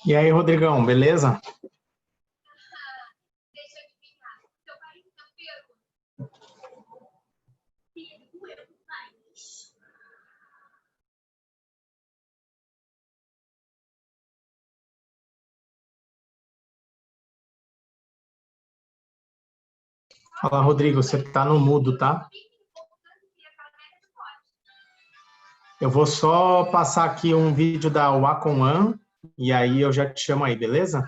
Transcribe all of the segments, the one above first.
E aí, Rodrigão, beleza? Fala, Rodrigo, você tá no mudo, tá? Eu vou só passar aqui um vídeo da Wacom One e aí eu já te chamo aí, beleza?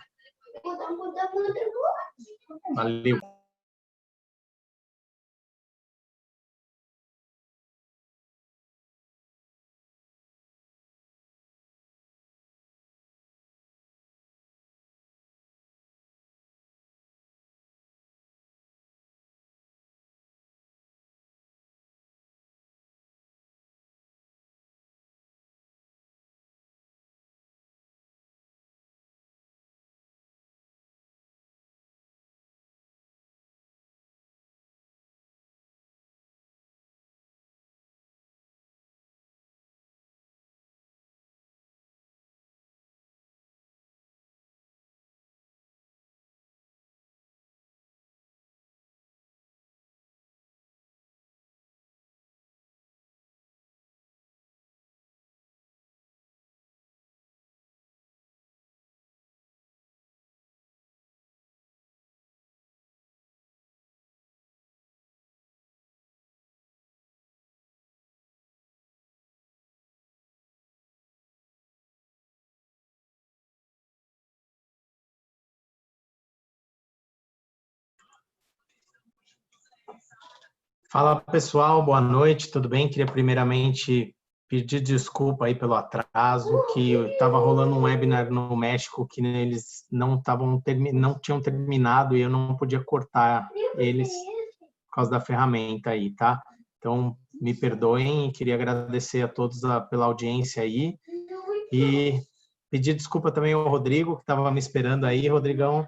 Valeu. Fala, pessoal, boa noite, tudo bem? Queria primeiramente pedir desculpa aí pelo atraso, que estava rolando um webinar no México que eles não tinham terminado e eu não podia cortar eles por causa da ferramenta aí, tá? Então, me perdoem e queria agradecer a todos pela audiência aí e pedir desculpa também ao Rodrigo, que estava me esperando aí. Rodrigão,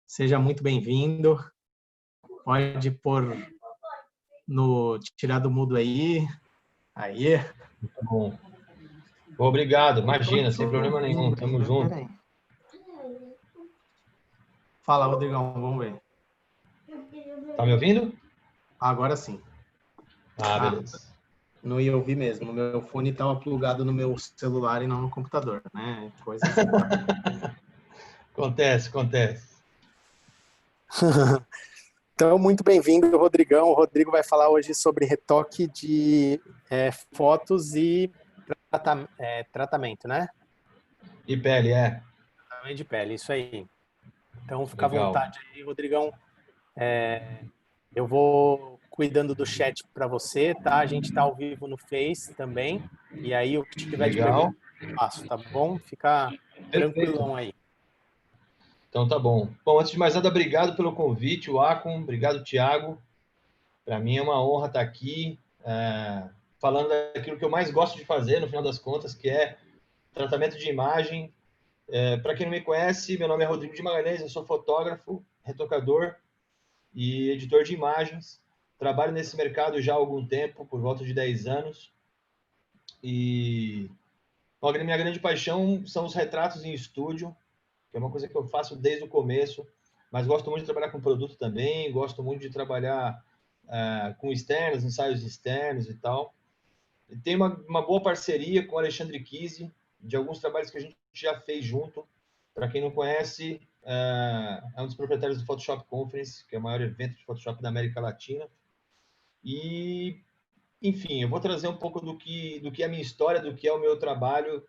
seja muito bem-vindo. Pode pôr no tirar do mudo aí. Aí. Muito bom. Obrigado, imagina, sem problema nenhum, tamo junto. Fala, Rodrigão, vamos ver. Tá me ouvindo? Agora sim. Beleza. Não ia ouvir mesmo. Meu fone estava plugado no meu celular e não no computador, né? Coisa assim. Acontece. Então, muito bem-vindo, Rodrigão. O Rodrigo vai falar hoje sobre retoque de fotos e tratamento, né? E pele, Tratamento de pele, isso aí. Então, fica à Legal. vontade aí, Rodrigão. Eu vou cuidando do chat para você, tá? A gente está ao vivo no Face também. E aí, o que tiver de pergunta, Legal. eu faço, tá bom? Fica Perfeito. tranquilão aí. Então tá bom. Bom, antes de mais nada, obrigado pelo convite, Wacom. Obrigado, Thiago. Para mim é uma honra estar aqui falando daquilo que eu mais gosto de fazer, no final das contas, que é tratamento de imagem. Para quem não me conhece, meu nome é Rodrigo de Magalhães, eu sou fotógrafo, retocador e editor de imagens. Trabalho nesse mercado já há algum tempo, por volta de 10 anos. E a minha grande paixão são os retratos em estúdio, que é uma coisa que eu faço desde o começo, mas gosto muito de trabalhar com produto também, gosto muito de trabalhar com externos, ensaios externos e tal. E tem uma boa parceria com o Alexandre Kise, de alguns trabalhos que a gente já fez junto. Para quem não conhece, é um dos proprietários do Photoshop Conference, que é o maior evento de Photoshop da América Latina. E, enfim, eu vou trazer um pouco do que é a minha história, do que é o meu trabalho,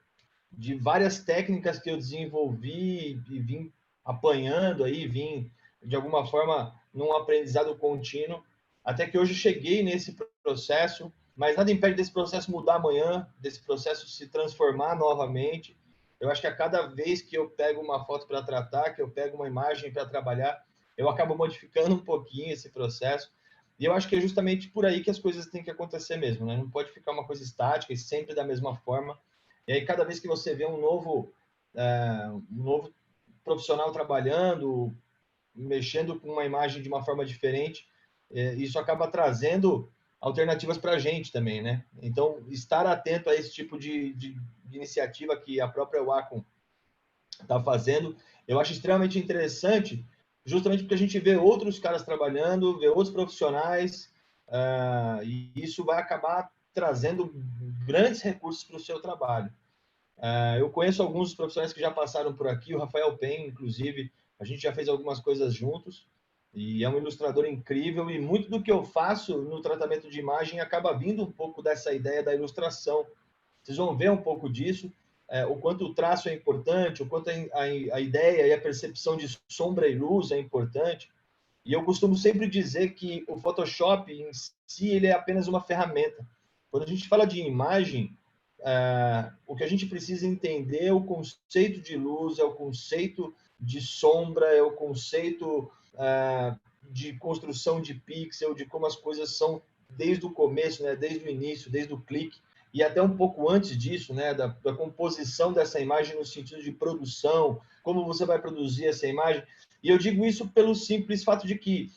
de várias técnicas que eu desenvolvi e vim apanhando aí, vim, de alguma forma, num aprendizado contínuo, até que hoje cheguei nesse processo, mas nada impede desse processo mudar amanhã, desse processo se transformar novamente. Eu acho que a cada vez que eu pego uma foto para tratar, que eu pego uma imagem para trabalhar, eu acabo modificando um pouquinho esse processo. E eu acho que é justamente por aí que as coisas têm que acontecer mesmo, né? Não pode ficar uma coisa estática e sempre da mesma forma. E aí, cada vez que você vê um novo profissional trabalhando, mexendo com uma imagem de uma forma diferente, isso acaba trazendo alternativas para a gente também, né? Então, estar atento a esse tipo de iniciativa que a própria Wacom está fazendo. Eu acho extremamente interessante, justamente porque a gente vê outros caras trabalhando, vê outros profissionais, e isso vai acabar trazendo grandes recursos para o seu trabalho. Eu conheço alguns profissionais que já passaram por aqui, o Rafael Pen, inclusive, a gente já fez algumas coisas juntos, e é um ilustrador incrível, e muito do que eu faço no tratamento de imagem acaba vindo um pouco dessa ideia da ilustração. Vocês vão ver um pouco disso, o quanto o traço é importante, o quanto a ideia e a percepção de sombra e luz é importante. E eu costumo sempre dizer que o Photoshop em si ele é apenas uma ferramenta. Quando a gente fala de imagem, o que a gente precisa entender é o conceito de luz, é o conceito de sombra, é o conceito de construção de pixel, de como as coisas são desde o começo, né, desde o início, desde o clique, e até um pouco antes disso, né, da composição dessa imagem no sentido de produção, como você vai produzir essa imagem. E eu digo isso pelo simples fato de que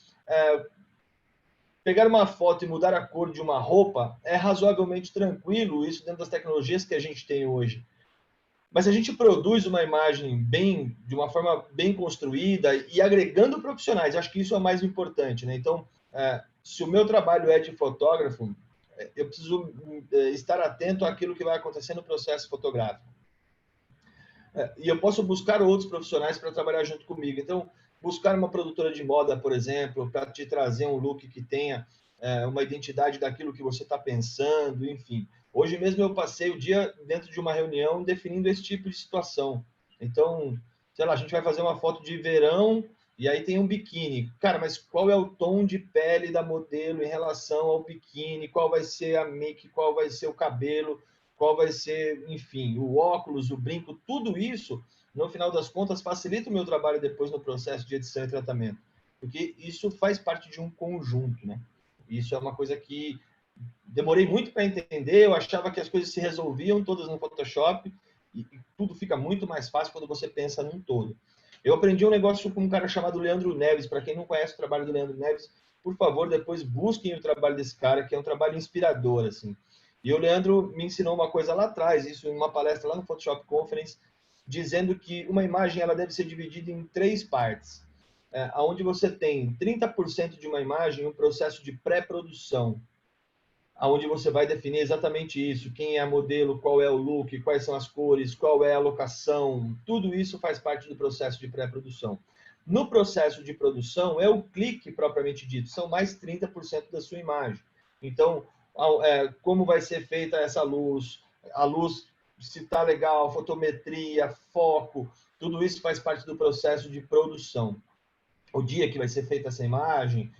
pegar uma foto e mudar a cor de uma roupa é razoavelmente tranquilo, isso dentro das tecnologias que a gente tem hoje. Mas se a gente produz uma imagem de uma forma bem construída e agregando profissionais, acho que isso é o mais importante, né? Então, se o meu trabalho é de fotógrafo, eu preciso estar atento àquilo que vai acontecer no processo fotográfico. E eu posso buscar outros profissionais para trabalhar junto comigo. Então, buscar uma produtora de moda, por exemplo, para te trazer um look que tenha uma identidade daquilo que você está pensando, enfim. Hoje mesmo eu passei o dia dentro de uma reunião definindo esse tipo de situação. Então, sei lá, a gente vai fazer uma foto de verão e aí tem um biquíni. Cara, mas qual é o tom de pele da modelo em relação ao biquíni? Qual vai ser a make? Qual vai ser o cabelo? Qual vai ser, enfim, o óculos, o brinco, tudo isso, no final das contas, facilita o meu trabalho depois no processo de edição e tratamento. Porque isso faz parte de um conjunto, né? Isso é uma coisa que demorei muito para entender, eu achava que as coisas se resolviam todas no Photoshop e tudo fica muito mais fácil quando você pensa num todo. Eu aprendi um negócio com um cara chamado Leandro Neves. Para quem não conhece o trabalho do Leandro Neves, por favor, depois busquem o trabalho desse cara, que é um trabalho inspirador, assim. E o Leandro me ensinou uma coisa lá atrás, isso em uma palestra lá no Photoshop Conference, dizendo que uma imagem ela deve ser dividida em 3 partes, onde você tem 30% de uma imagem, um processo de pré-produção, onde você vai definir exatamente isso, quem é a modelo, qual é o look, quais são as cores, qual é a locação, tudo isso faz parte do processo de pré-produção. No processo de produção, é o clique propriamente dito, são mais 30% da sua imagem. Então, como vai ser feita essa luz, a luz, se está legal, fotometria, foco, tudo isso faz parte do processo de produção. O dia que vai ser feita essa imagem,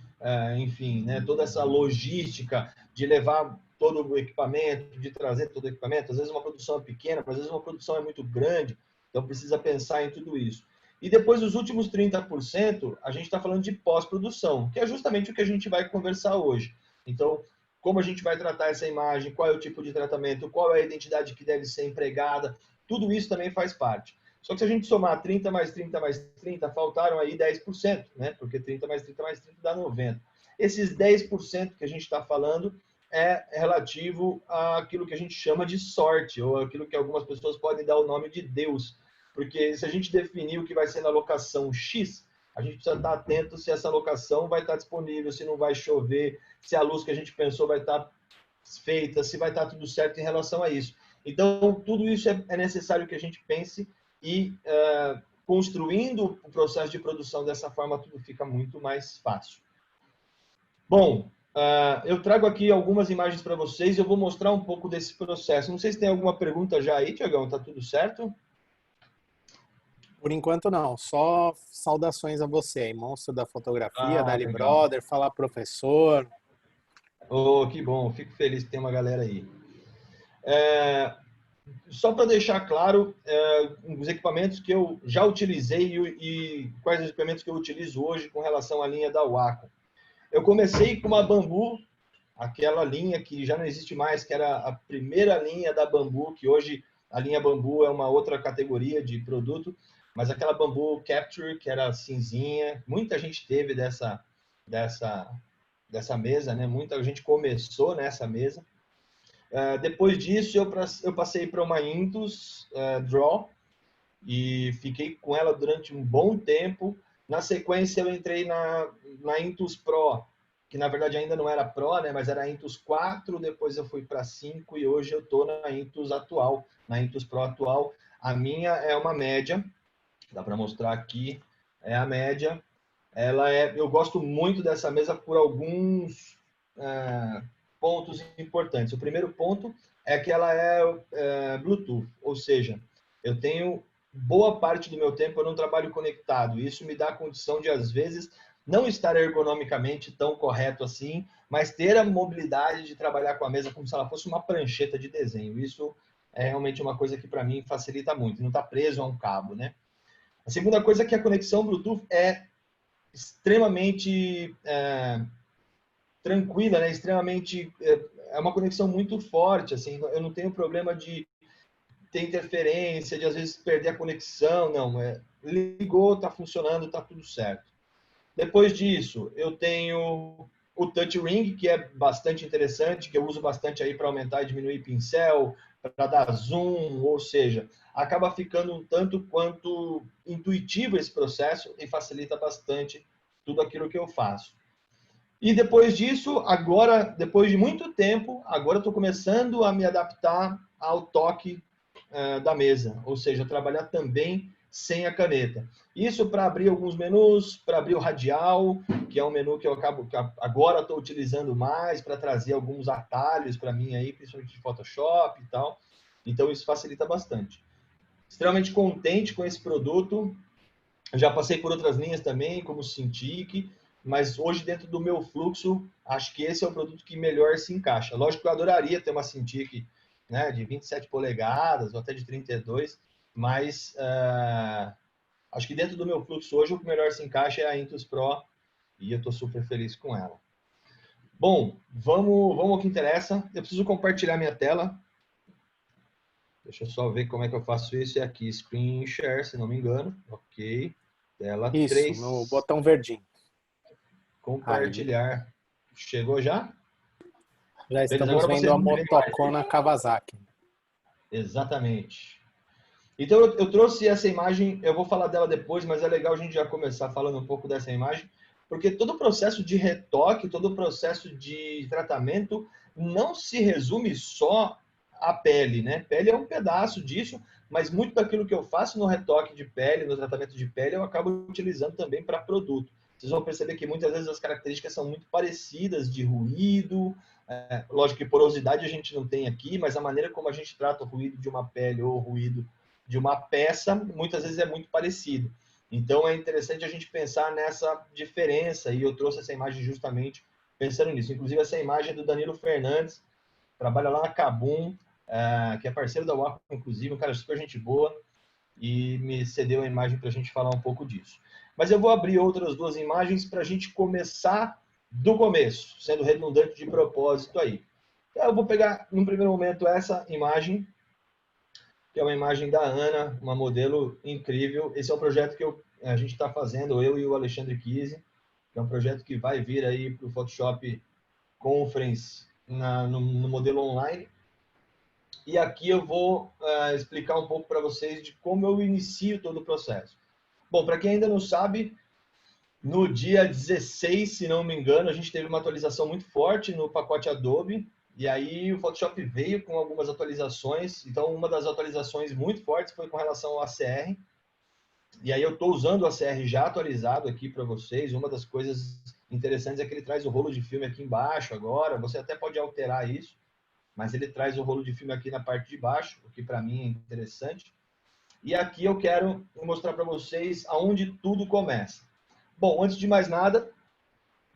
enfim, né, toda essa logística de levar todo o equipamento, de trazer todo o equipamento. Às vezes uma produção é pequena, às vezes uma produção é muito grande, então precisa pensar em tudo isso. E depois, os últimos 30%, a gente está falando de pós-produção, que é justamente o que a gente vai conversar hoje. Então, como a gente vai tratar essa imagem, qual é o tipo de tratamento, qual é a identidade que deve ser empregada, tudo isso também faz parte. Só que se a gente somar 30 mais 30 mais 30, faltaram aí 10%, né? Porque 30 mais 30 mais 30 dá 90. Esses 10% que a gente está falando é relativo àquilo que a gente chama de sorte, ou aquilo que algumas pessoas podem dar o nome de Deus. Porque se a gente definir o que vai ser na locação X, a gente precisa estar atento se essa locação vai estar disponível, se não vai chover, se a luz que a gente pensou vai estar feita, se vai estar tudo certo em relação a isso. Então, tudo isso é necessário que a gente pense e construindo o processo de produção dessa forma, tudo fica muito mais fácil. Bom, eu trago aqui algumas imagens para vocês, eu vou mostrar um pouco desse processo. Não sei se tem alguma pergunta já aí, Tiagão, tá tudo certo? Por enquanto não, só saudações a você aí, monstro da fotografia, Dali Brother, fala professor. Oh, que bom, fico feliz que tem uma galera aí. Só para deixar claro, os equipamentos que eu já utilizei e quais os equipamentos que eu utilizo hoje com relação à linha da Wacom. Eu comecei com uma Bambu, aquela linha que já não existe mais, que era a primeira linha da Bambu, que hoje a linha Bambu é uma outra categoria de produto, mas aquela Bambu Capture, que era cinzinha, muita gente teve dessa mesa, né? Muita gente começou nessa mesa. Depois disso, eu passei para uma Intuos Draw, e fiquei com ela durante um bom tempo. Na sequência, eu entrei na Intus Pro, que na verdade ainda não era Pro, né, mas era a Intus 4, depois eu fui para 5 e hoje eu estou na Intus atual, na Intus Pro atual. A minha é uma média, dá para mostrar aqui, é a média. Eu gosto muito dessa mesa por alguns pontos importantes. O primeiro ponto é que ela é Bluetooth, ou seja, eu tenho boa parte do meu tempo eu não trabalho conectado. Isso me dá a condição de, às vezes, não estar ergonomicamente tão correto assim, mas ter a mobilidade de trabalhar com a mesa como se ela fosse uma prancheta de desenho. Isso é realmente uma coisa que, para mim, facilita muito. Não está preso a um cabo, né? A segunda coisa é que a conexão Bluetooth é extremamente tranquila, né? Extremamente é uma conexão muito forte, assim. Eu não tenho problema de ter interferência, de às vezes perder a conexão, não. Ligou, tá funcionando, tá tudo certo. Depois disso, eu tenho o Touch Ring, que é bastante interessante, que eu uso bastante aí para aumentar e diminuir pincel, para dar zoom, ou seja, acaba ficando um tanto quanto intuitivo esse processo e facilita bastante tudo aquilo que eu faço. E depois disso, agora, depois de muito tempo, agora eu estou começando a me adaptar ao toque da mesa, ou seja, trabalhar também sem a caneta. Isso para abrir alguns menus, para abrir o radial, que é um menu que eu agora estou utilizando mais para trazer alguns atalhos para mim aí, principalmente de Photoshop e tal. Então isso facilita bastante. Extremamente contente com esse produto. Já passei por outras linhas também, como o Cintiq, mas hoje dentro do meu fluxo, acho que esse é o produto que melhor se encaixa. Lógico que eu adoraria ter uma Cintiq, né, de 27 polegadas ou até de 32, mas acho que dentro do meu fluxo hoje o que melhor se encaixa é a Intus Pro e eu estou super feliz com ela. Bom, vamos ao que interessa. Eu preciso compartilhar minha tela. Deixa eu só ver como é que eu faço isso. É aqui, Screen Share, se não me engano. Ok. Tela Isso, 3. no botão verdinho. Compartilhar. Aí. Chegou já? Já estamos vendo a motocona Kawasaki. Exatamente. Então, eu trouxe essa imagem, eu vou falar dela depois, mas é legal a gente já começar falando um pouco dessa imagem, porque todo o processo de retoque, todo o processo de tratamento não se resume só à pele, né? Pele é um pedaço disso, mas muito daquilo que eu faço no retoque de pele, no tratamento de pele, eu acabo utilizando também para produto. Vocês vão perceber que muitas vezes as características são muito parecidas de ruído, lógico que porosidade a gente não tem aqui, mas a maneira como a gente trata o ruído de uma pele ou o ruído de uma peça, muitas vezes é muito parecido. Então, é interessante a gente pensar nessa diferença, e eu trouxe essa imagem justamente pensando nisso. Inclusive, essa imagem é do Danilo Fernandes, trabalha lá na Kabum, que é parceiro da Wacom, inclusive, um cara super gente boa, e me cedeu a imagem para a gente falar um pouco disso. Mas eu vou abrir outras duas imagens para a gente começar do começo, sendo redundante de propósito aí. Então, eu vou pegar, num primeiro momento, essa imagem, que é uma imagem da Ana, uma modelo incrível. Esse é um projeto que a gente está fazendo, eu e o Alexandre Kise, que é um projeto que vai vir aí para o Photoshop Conference no modelo online. E aqui eu vou explicar um pouco para vocês de como eu inicio todo o processo. Bom, para quem ainda não sabe, no dia 16, se não me engano, a gente teve uma atualização muito forte no pacote Adobe, e aí o Photoshop veio com algumas atualizações. Então, uma das atualizações muito fortes foi com relação ao ACR. E aí eu estou usando o ACR já atualizado aqui para vocês. Uma das coisas interessantes é que ele traz o rolo de filme aqui embaixo agora. Você até pode alterar isso, mas ele traz o rolo de filme aqui na parte de baixo, o que para mim é interessante. E aqui eu quero mostrar para vocês aonde tudo começa. Bom, antes de mais nada,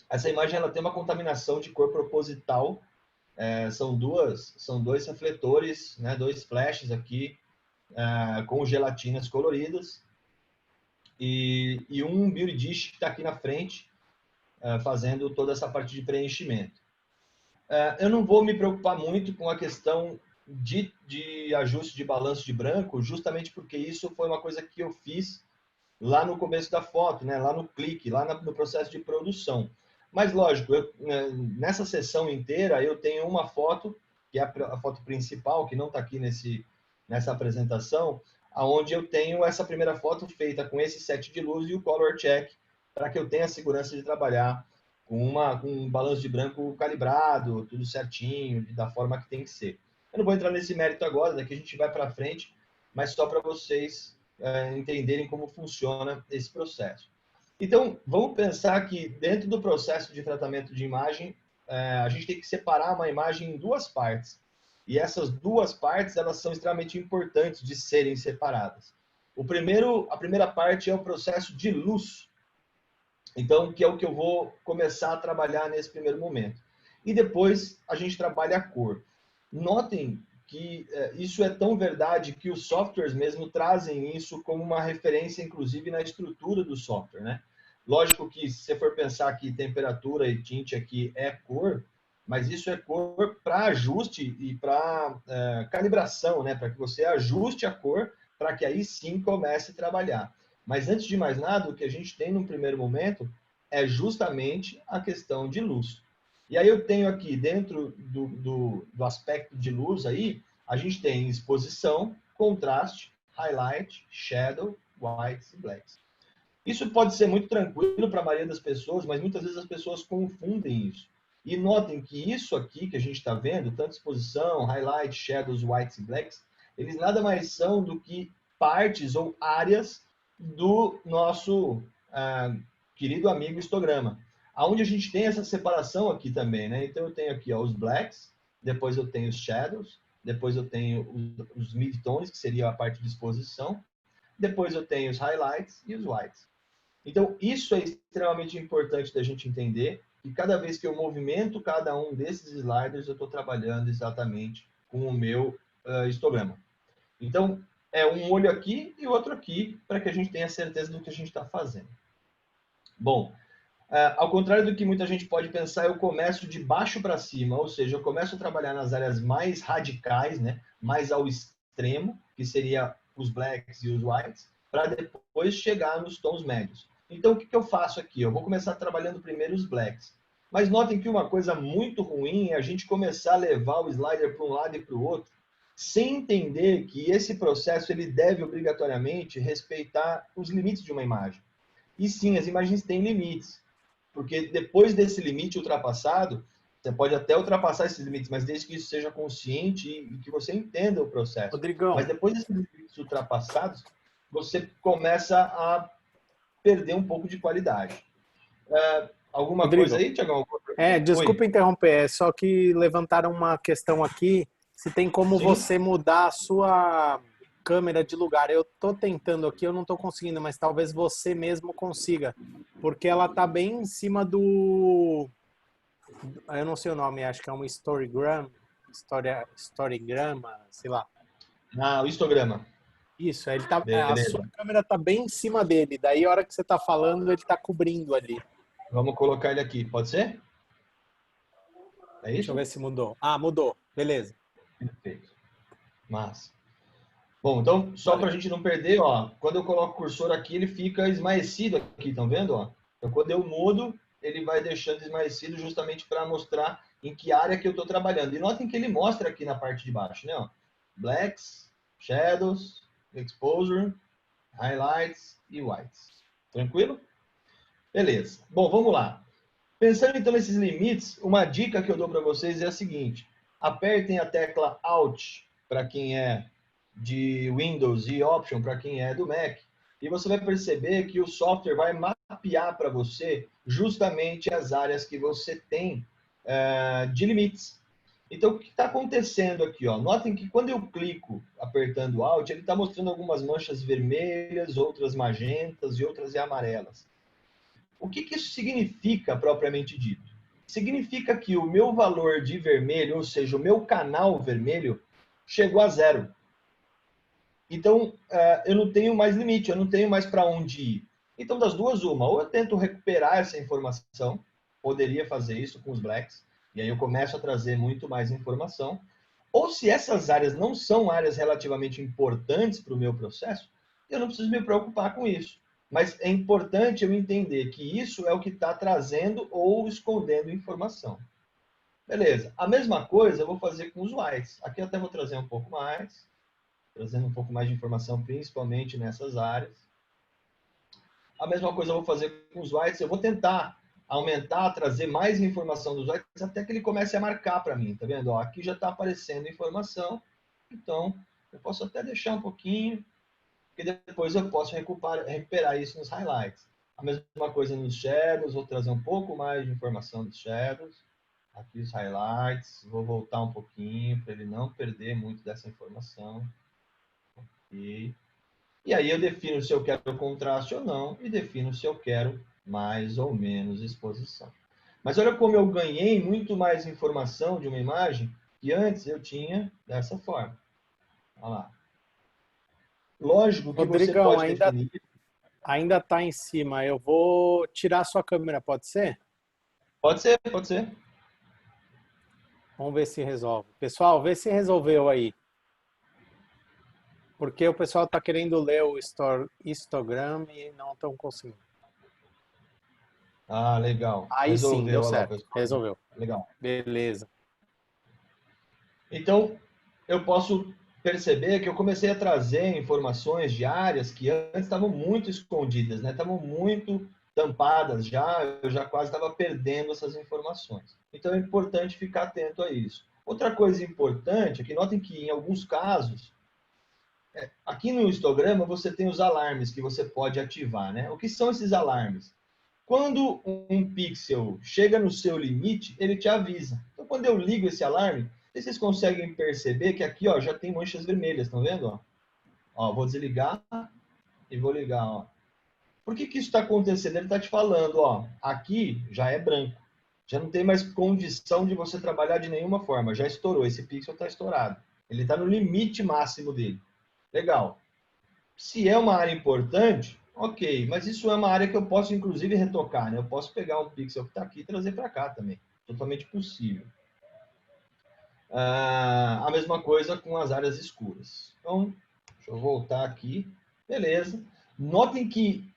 essa imagem ela tem uma contaminação de cor proposital. São dois refletores, né, dois flashes aqui com gelatinas coloridas e um Beauty Dish que está aqui na frente fazendo toda essa parte de preenchimento. Eu não vou me preocupar muito com a questão de ajuste de balanço de branco, justamente porque isso foi uma coisa que eu fiz lá no começo da foto, né, lá no clique, lá no processo de produção. Mas, lógico, nessa sessão inteira, eu tenho uma foto, que é a foto principal, que não está aqui nessa apresentação, onde eu tenho essa primeira foto feita com esse set de luz e o color check, para que eu tenha a segurança de trabalhar com um balanço de branco calibrado, tudo certinho, da forma que tem que ser. Eu não vou entrar nesse mérito agora, daqui a gente vai para frente, mas só para vocês entenderem como funciona esse processo. Então, vamos pensar que dentro do processo de tratamento de imagem, a gente tem que separar uma imagem em duas partes. E essas duas partes, elas são extremamente importantes de serem separadas. A primeira parte é o processo de luz. Então, que é o que eu vou começar a trabalhar nesse primeiro momento. E depois a gente trabalha a cor. Notem que isso é tão verdade que os softwares mesmo trazem isso como uma referência, inclusive, na estrutura do software, né? Lógico que, se você for pensar que temperatura e tinte aqui é cor, mas isso é cor para ajuste e para calibração, né? Para que você ajuste a cor, para que aí sim comece a trabalhar. Mas, antes de mais nada, o que a gente tem no primeiro momento é justamente a questão de luz. E aí eu tenho aqui, dentro do aspecto de luz, aí, a gente tem exposição, contraste, highlight, shadow, whites e blacks. Isso pode ser muito tranquilo para a maioria das pessoas, mas muitas vezes as pessoas confundem isso. E notem que isso aqui que a gente está vendo, tanto exposição, highlight, shadows, whites e blacks, eles nada mais são do que partes ou áreas do nosso querido amigo histograma, onde a gente tem essa separação aqui também, né? Então eu tenho aqui os blacks, depois eu tenho os shadows, depois eu tenho os midtones, que seria a parte de exposição, depois eu tenho os highlights e os whites. Então isso é extremamente importante da gente entender, que cada vez que eu movimento cada um desses sliders, eu estou trabalhando exatamente com o meu histograma. Então, é um olho aqui e outro aqui, para que a gente tenha certeza do que a gente está fazendo. Bom, ao contrário do que muita gente pode pensar, eu começo de baixo para cima, ou seja, eu começo a trabalhar nas áreas mais radicais, né, mais ao extremo, que seria os blacks e os whites, para depois chegar nos tons médios. Então, o que eu faço aqui? Eu vou começar trabalhando primeiro os blacks. Mas notem que uma coisa muito ruim é a gente começar a levar o slider para um lado e para o outro, sem entender que esse processo ele deve obrigatoriamente respeitar os limites de uma imagem. E sim, as imagens têm limites, porque depois desse limite ultrapassado, você pode até ultrapassar esses limites, mas desde que isso seja consciente e que você entenda o processo. Rodrigão. Mas depois desses limites ultrapassados, você começa a perder um pouco de qualidade. Alguma Rodrigo, coisa aí, Tiagão? Desculpa interromper, é só que levantaram uma questão aqui, se tem como Sim. você mudar a sua câmera de lugar. Eu tô tentando aqui, eu não tô conseguindo, mas talvez você mesmo consiga, porque ela tá bem em cima do... Eu não sei o nome, acho que é um storygrama, sei lá. O histograma. Isso, ele tá, a Beleza. sua câmera tá bem em cima dele, daí a hora que você tá falando, ele tá cobrindo ali. Vamos colocar ele aqui, pode ser? É isso? Deixa eu ver se mudou. Ah, mudou. Beleza. Perfeito. Massa. Bom, então, só para a gente não perder, ó, quando eu coloco o cursor aqui, ele fica esmaecido aqui, estão vendo? Ó? Então, quando eu mudo, ele vai deixando esmaecido justamente para mostrar em que área que eu estou trabalhando. E notem que ele mostra aqui na parte de baixo, né? Ó, blacks, shadows, exposure, highlights e whites. Tranquilo? Beleza. Bom, vamos lá. Pensando então nesses limites, uma dica que eu dou para vocês é a seguinte: apertem a tecla Alt para quem é de Windows e Option para quem é do Mac, e você vai perceber que o software vai mapear para você justamente as áreas que você tem de limites. Então, o que está acontecendo aqui? Ó? Notem que quando eu clico apertando Alt, ele está mostrando algumas manchas vermelhas, outras magentas e outras amarelas. O que isso significa, propriamente dito? Significa que o meu valor de vermelho, ou seja, o meu canal vermelho, chegou a 0. Então, eu não tenho mais limite, eu não tenho mais para onde ir. Então, das duas, uma. Ou eu tento recuperar essa informação, poderia fazer isso com os blacks, e aí eu começo a trazer muito mais informação. Ou se essas áreas não são áreas relativamente importantes para o meu processo, eu não preciso me preocupar com isso. Mas é importante eu entender que isso é o que está trazendo ou escondendo informação. Beleza. A mesma coisa eu vou fazer com os whites. Aqui eu até vou trazer um pouco mais. trazendo um pouco mais de informação, principalmente nessas áreas. A mesma coisa eu vou fazer com os whites. Eu vou tentar aumentar, trazer mais informação dos whites até que ele comece a marcar para mim, tá vendo? Ó, aqui já está aparecendo informação, então eu posso até deixar um pouquinho, porque depois eu posso recuperar isso nos highlights. A mesma coisa nos shadows, vou trazer um pouco mais de informação dos shadows. Aqui os highlights, vou voltar um pouquinho para ele não perder muito dessa informação. Okay. E aí eu defino se eu quero contraste ou não e defino se eu quero mais ou menos exposição. Mas olha como eu ganhei muito mais informação de uma imagem que antes eu tinha dessa forma. Olha lá. Lógico que Rodrigão, você pode definir... ainda está em cima. Eu vou tirar sua câmera, pode ser? Pode ser, pode ser. Vamos ver se resolve. Pessoal, vê se resolveu aí. Porque o pessoal está querendo ler o Instagram e não estão conseguindo. Ah, legal. Aí sim, deu certo. Resolveu. Legal. Beleza. Então, eu posso perceber que eu comecei a trazer informações de áreas que antes estavam muito escondidas, né? Estavam muito tampadas já, eu já quase estava perdendo essas informações. Então, é importante ficar atento a isso. Outra coisa importante é que notem que, em alguns casos, aqui no histograma você tem os alarmes que você pode ativar, né? O que são esses alarmes? Quando um pixel chega no seu limite, ele te avisa. Então, quando eu ligo esse alarme, vocês conseguem perceber que aqui ó, já tem manchas vermelhas, estão vendo? Ó, vou desligar e vou ligar. Ó. Por que isso está acontecendo? Ele está te falando, ó, aqui já é branco. Já não tem mais condição de você trabalhar de nenhuma forma. Já estourou, esse pixel está estourado. Ele está no limite máximo dele. Legal. Se é uma área importante, ok, mas isso é uma área que eu posso, inclusive, retocar, né? Eu posso pegar um pixel que está aqui e trazer para cá também. Totalmente possível. A mesma coisa com as áreas escuras. Então, deixa eu voltar aqui. Beleza. Notem que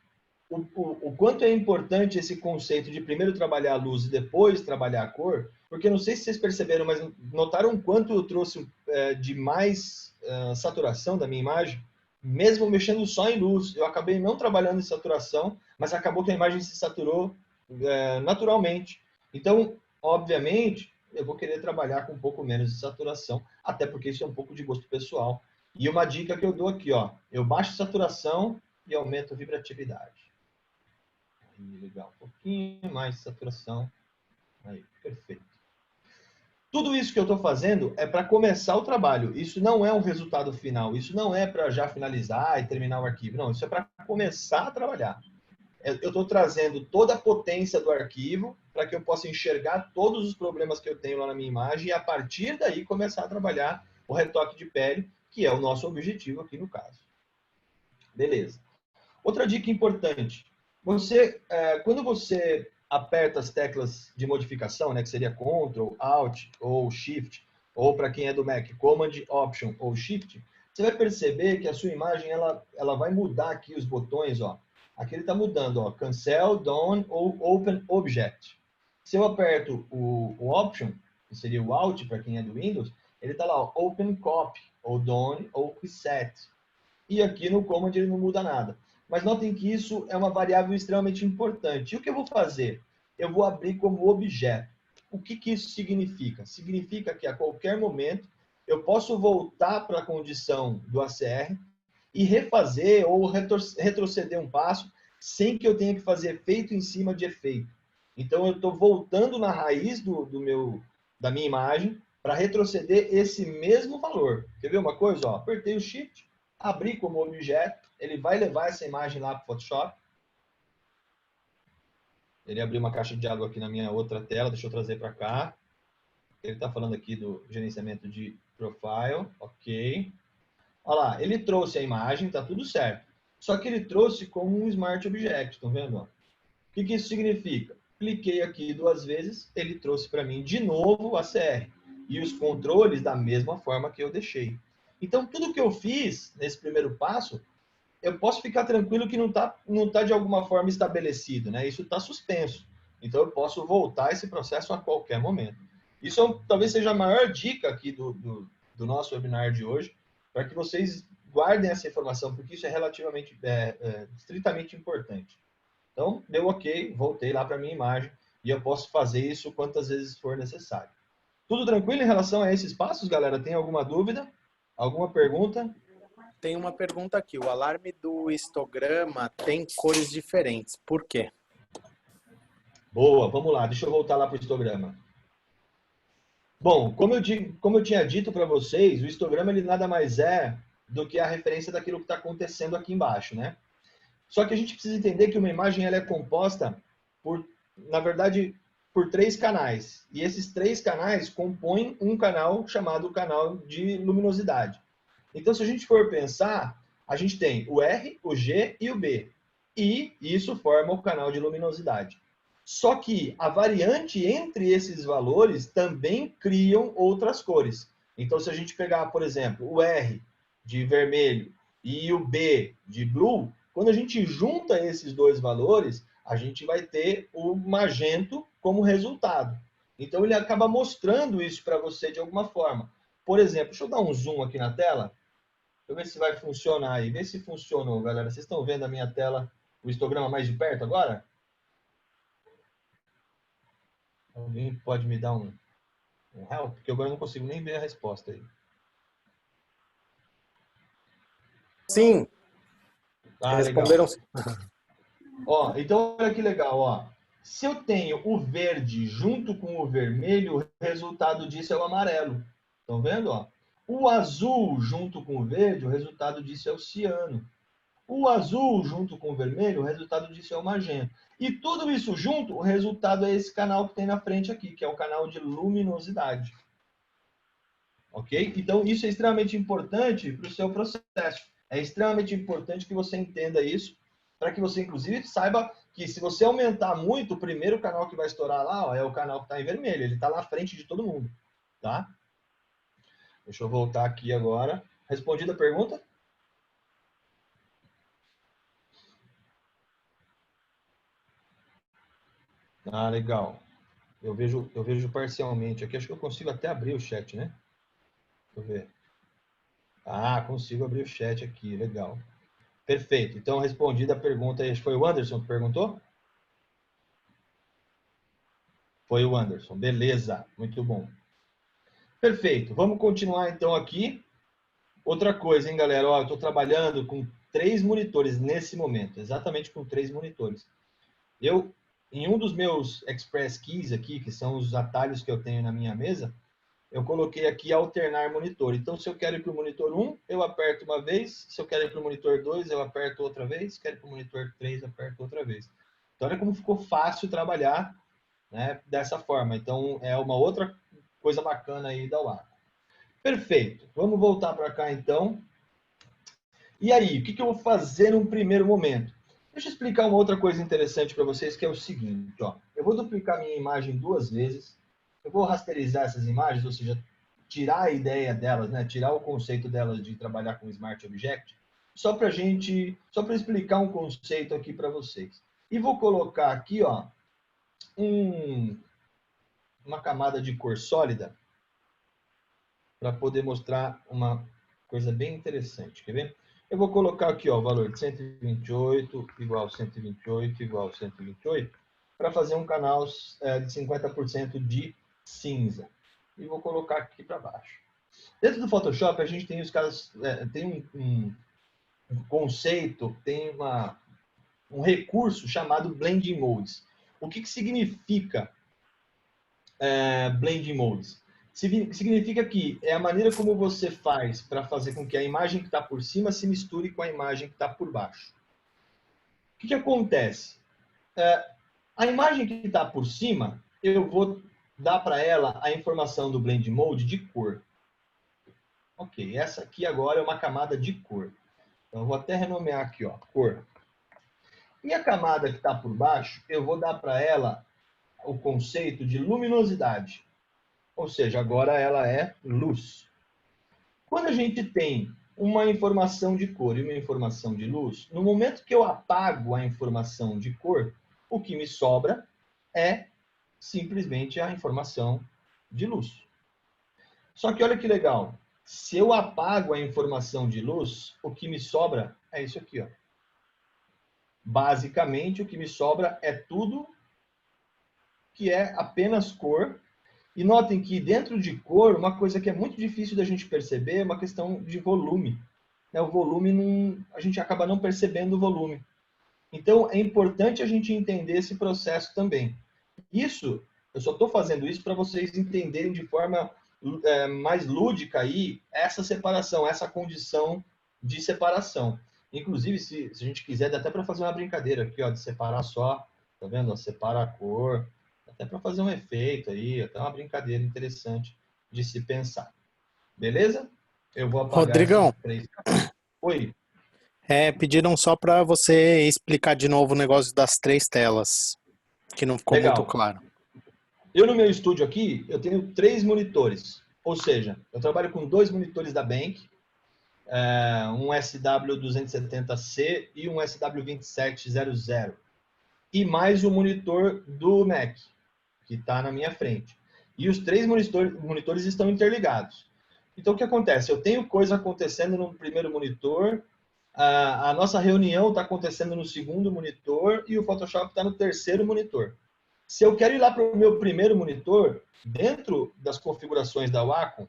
o quanto é importante esse conceito de primeiro trabalhar a luz e depois trabalhar a cor, porque não sei se vocês perceberam, mas notaram quanto eu trouxe de mais saturação da minha imagem? Mesmo mexendo só em luz, eu acabei não trabalhando em saturação, mas acabou que a imagem se saturou naturalmente. Então, obviamente, eu vou querer trabalhar com um pouco menos de saturação, até porque isso é um pouco de gosto pessoal. E uma dica que eu dou aqui, ó, eu baixo saturação e aumento a vibratividade. Aí, legal, um pouquinho mais de saturação. Aí, perfeito. Tudo isso que eu estou fazendo é para começar o trabalho. Isso não é um resultado final. Isso não é para já finalizar e terminar o arquivo. Não, isso é para começar a trabalhar. Eu estou trazendo toda a potência do arquivo para que eu possa enxergar todos os problemas que eu tenho lá na minha imagem e, a partir daí, começar a trabalhar o retoque de pele, que é o nosso objetivo aqui no caso. Beleza. Outra dica importante. Quando você aperta as teclas de modificação, né, que seria Ctrl, Alt ou Shift, ou para quem é do Mac, Command, Option ou Shift, você vai perceber que a sua imagem ela vai mudar aqui os botões, ó. Aqui ele está mudando, ó, Cancel, Done ou Open Object. Se eu aperto o Option, que seria o Alt para quem é do Windows, ele está lá, ó, Open Copy, ou Done, ou Reset. E aqui no Command ele não muda nada. Mas notem que isso é uma variável extremamente importante. E o que eu vou fazer? Eu vou abrir como objeto. O que isso significa? Significa que a qualquer momento eu posso voltar para a condição do ACR e refazer ou retroceder um passo sem que eu tenha que fazer efeito em cima de efeito. Então, eu estou voltando na raiz da minha imagem para retroceder esse mesmo valor. Quer ver uma coisa? Ó, apertei o Shift, abri como objeto, ele vai levar essa imagem lá para o Photoshop. Ele abriu uma caixa de diálogo aqui na minha outra tela, deixa eu trazer para cá. Ele está falando aqui do gerenciamento de profile, ok. Olha lá, ele trouxe a imagem, tá tudo certo. Só que ele trouxe como um Smart Object, estão vendo? O que isso significa? Cliquei aqui 2 vezes, ele trouxe para mim de novo o ACR. E os controles da mesma forma que eu deixei. Então, tudo que eu fiz nesse primeiro passo, eu posso ficar tranquilo que não tá de alguma forma estabelecido, né? Isso está suspenso. Então, eu posso voltar esse processo a qualquer momento. Isso talvez seja a maior dica aqui do nosso webinar de hoje, para que vocês guardem essa informação, porque isso é relativamente, estritamente importante. Então, deu ok, voltei lá para a minha imagem e eu posso fazer isso quantas vezes for necessário. Tudo tranquilo em relação a esses passos, galera? Tem alguma dúvida? Alguma pergunta? Tem uma pergunta aqui. O alarme do histograma tem cores diferentes. Por quê? Boa, vamos lá. Deixa eu voltar lá para o histograma. Bom, como eu tinha dito para vocês, o histograma ele nada mais é do que a referência daquilo que está acontecendo aqui embaixo, né? Só que a gente precisa entender que uma imagem ela é composta por, na verdade, por 3 canais. E esses 3 canais compõem um canal chamado canal de luminosidade. Então, se a gente for pensar, a gente tem o R, o G e o B. E isso forma o canal de luminosidade. Só que a variante entre esses valores também criam outras cores. Então, se a gente pegar, por exemplo, o R de vermelho e o B de blue, quando a gente junta esses 2 valores, a gente vai ter o magento como resultado. Então, ele acaba mostrando isso para você de alguma forma. Por exemplo, deixa eu dar um zoom aqui na tela. Deixa eu ver se vai funcionar aí. Vê se funcionou, galera. Vocês estão vendo a minha tela, o histograma mais de perto agora? Alguém pode me dar um help? Porque agora eu não consigo nem ver a resposta aí. Sim. Responderam legal. Ó, então, olha que legal, ó. Se eu tenho o verde junto com o vermelho, o resultado disso é o amarelo. Estão vendo, ó? O azul junto com o verde, o resultado disso é o ciano. O azul junto com o vermelho, o resultado disso é o magenta. E tudo isso junto, o resultado é esse canal que tem na frente aqui, que é o canal de luminosidade. Ok? Então, isso é extremamente importante para o seu processo. É extremamente importante que você entenda isso, para que você, inclusive, saiba que se você aumentar muito, o primeiro canal que vai estourar lá ó, é o canal que está em vermelho. Ele está lá à frente de todo mundo. Tá? Deixa eu voltar aqui agora. Respondida a pergunta? Ah, legal. Eu vejo parcialmente aqui. Acho que eu consigo até abrir o chat, né? Deixa eu ver. Ah, consigo abrir o chat aqui. Legal. Perfeito. Então, respondida a pergunta, acho que foi o Anderson que perguntou? Foi o Anderson. Beleza. Muito bom. Perfeito. Vamos continuar, então, aqui. Outra coisa, hein, galera? Ó, eu estou trabalhando com 3 monitores nesse momento. Exatamente com 3 monitores. Em um dos meus Express Keys aqui, que são os atalhos que eu tenho na minha mesa, eu coloquei aqui alternar monitor. Então, se eu quero ir para o monitor 1, eu aperto uma vez. Se eu quero ir para o monitor 2, eu aperto outra vez. Se eu quero ir para o monitor 3, eu aperto outra vez. Então, olha como ficou fácil trabalhar, né, dessa forma. Então, é uma outra coisa bacana aí da Wacom. Perfeito. Vamos voltar para cá, então. E aí, o que eu vou fazer num primeiro momento? Deixa eu explicar uma outra coisa interessante para vocês, que é o seguinte. Ó, eu vou duplicar minha imagem 2 vezes. Eu vou rasterizar essas imagens, ou seja, tirar a ideia delas, né? Tirar o conceito delas de trabalhar com Smart Object, só para explicar um conceito aqui para vocês. E vou colocar aqui, ó, uma camada de cor sólida para poder mostrar uma coisa bem interessante. Quer ver? Eu vou colocar aqui ó, o valor de 128 igual 128 igual 128 para fazer um canal de 50% de cinza. E vou colocar aqui para baixo. Dentro do Photoshop, a gente tem os casos, tem um conceito, tem um recurso chamado Blending Modes. O que significa Blending Modes? Significa que é a maneira como você faz para fazer com que a imagem que está por cima se misture com a imagem que está por baixo. O que acontece? A imagem que está por cima, eu vou dar para ela a informação do Blend Mode de cor. Ok, essa aqui agora é uma camada de cor. Então, eu vou até renomear aqui, ó, cor. E a camada que está por baixo, eu vou dar para ela o conceito de luminosidade. Ou seja, agora ela é luz. Quando a gente tem uma informação de cor e uma informação de luz, no momento que eu apago a informação de cor, o que me sobra é simplesmente a informação de luz. Só que olha que legal. Se eu apago a informação de luz, o que me sobra é isso aqui, ó. Basicamente, o que me sobra é tudo que é apenas cor. E notem que dentro de cor, uma coisa que é muito difícil da gente perceber é uma questão de volume. O volume, a gente acaba não percebendo o volume. Então, é importante a gente entender esse processo também. Isso, eu só estou fazendo isso para vocês entenderem de forma mais lúdica aí essa separação, essa condição de separação. Inclusive, se a gente quiser, dá até para fazer uma brincadeira aqui, ó, de separar só, tá vendo? Separa a cor, até para fazer um efeito aí, até uma brincadeira interessante de se pensar. Beleza? Eu vou apagar Rodrigão, essas 3. Oi. pediram só para você explicar de novo o negócio das 3 telas, que não ficou muito Legal. claro. Eu, no meu estúdio aqui, eu tenho 3 monitores. Ou seja, eu trabalho com 2 monitores da Bank, um SW270C e um SW2700. E mais um monitor do Mac, que está na minha frente. E os 3 monitores estão interligados. Então, o que acontece? Eu tenho coisa acontecendo no primeiro monitor, a nossa reunião está acontecendo no segundo monitor e o Photoshop está no terceiro monitor. Se eu quero ir lá para o meu primeiro monitor, dentro das configurações da Wacom,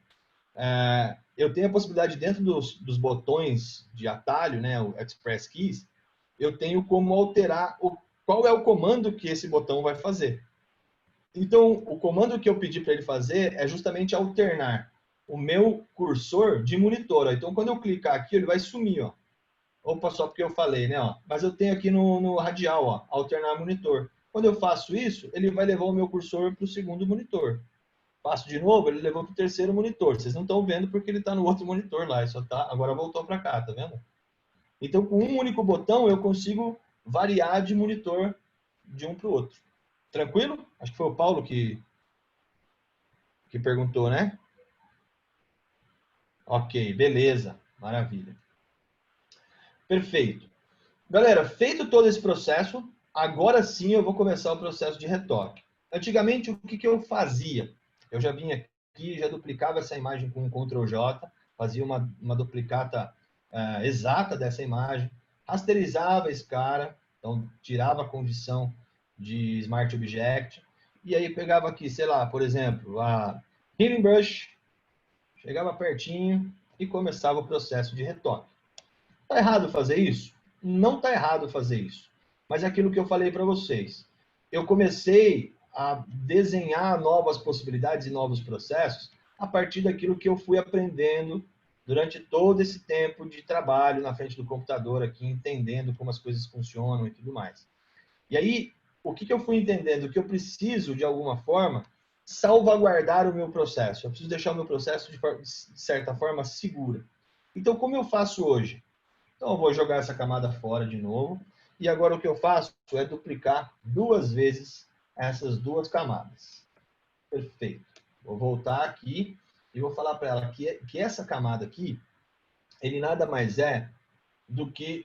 eu tenho a possibilidade, dentro dos botões de atalho, né, o Express Keys, eu tenho como alterar qual é o comando que esse botão vai fazer. Então, o comando que eu pedi para ele fazer é justamente alternar o meu cursor de monitor. Ó. Então, quando eu clicar aqui, ele vai sumir. Ó. Opa, só porque eu falei, né? Ó. Mas eu tenho aqui no radial, ó, alternar monitor. Quando eu faço isso, ele vai levar o meu cursor para o segundo monitor. Faço de novo, ele levou para o terceiro monitor. Vocês não estão vendo porque ele está no outro monitor lá. Só tá, agora voltou para cá, tá vendo? Então, com um único botão, eu consigo variar de monitor de um para o outro. Tranquilo? Acho que foi o Paulo que perguntou, né? Ok, beleza. Maravilha. Perfeito. Galera, feito todo esse processo, agora sim eu vou começar o processo de retoque. Antigamente, o que eu fazia? Eu já vinha aqui, já duplicava essa imagem com um Ctrl J, fazia uma duplicata exata dessa imagem, rasterizava esse cara, então tirava a condição de Smart Object, e aí pegava aqui, sei lá, por exemplo, a Healing Brush, chegava pertinho e começava o processo de retoque. Está errado fazer isso? Não está errado fazer isso. Mas é aquilo que eu falei para vocês. Eu comecei a desenhar novas possibilidades e novos processos a partir daquilo que eu fui aprendendo durante todo esse tempo de trabalho na frente do computador aqui, entendendo como as coisas funcionam e tudo mais. E aí, o que eu fui entendendo? Que eu preciso, de alguma forma, salvaguardar o meu processo. Eu preciso deixar o meu processo, de certa forma, seguro. Então, como eu faço hoje? Então, eu vou jogar essa camada fora de novo. E agora o que eu faço é duplicar 2 vezes essas 2 camadas. Perfeito. Vou voltar aqui e vou falar para ela que essa camada aqui, ele nada mais é do que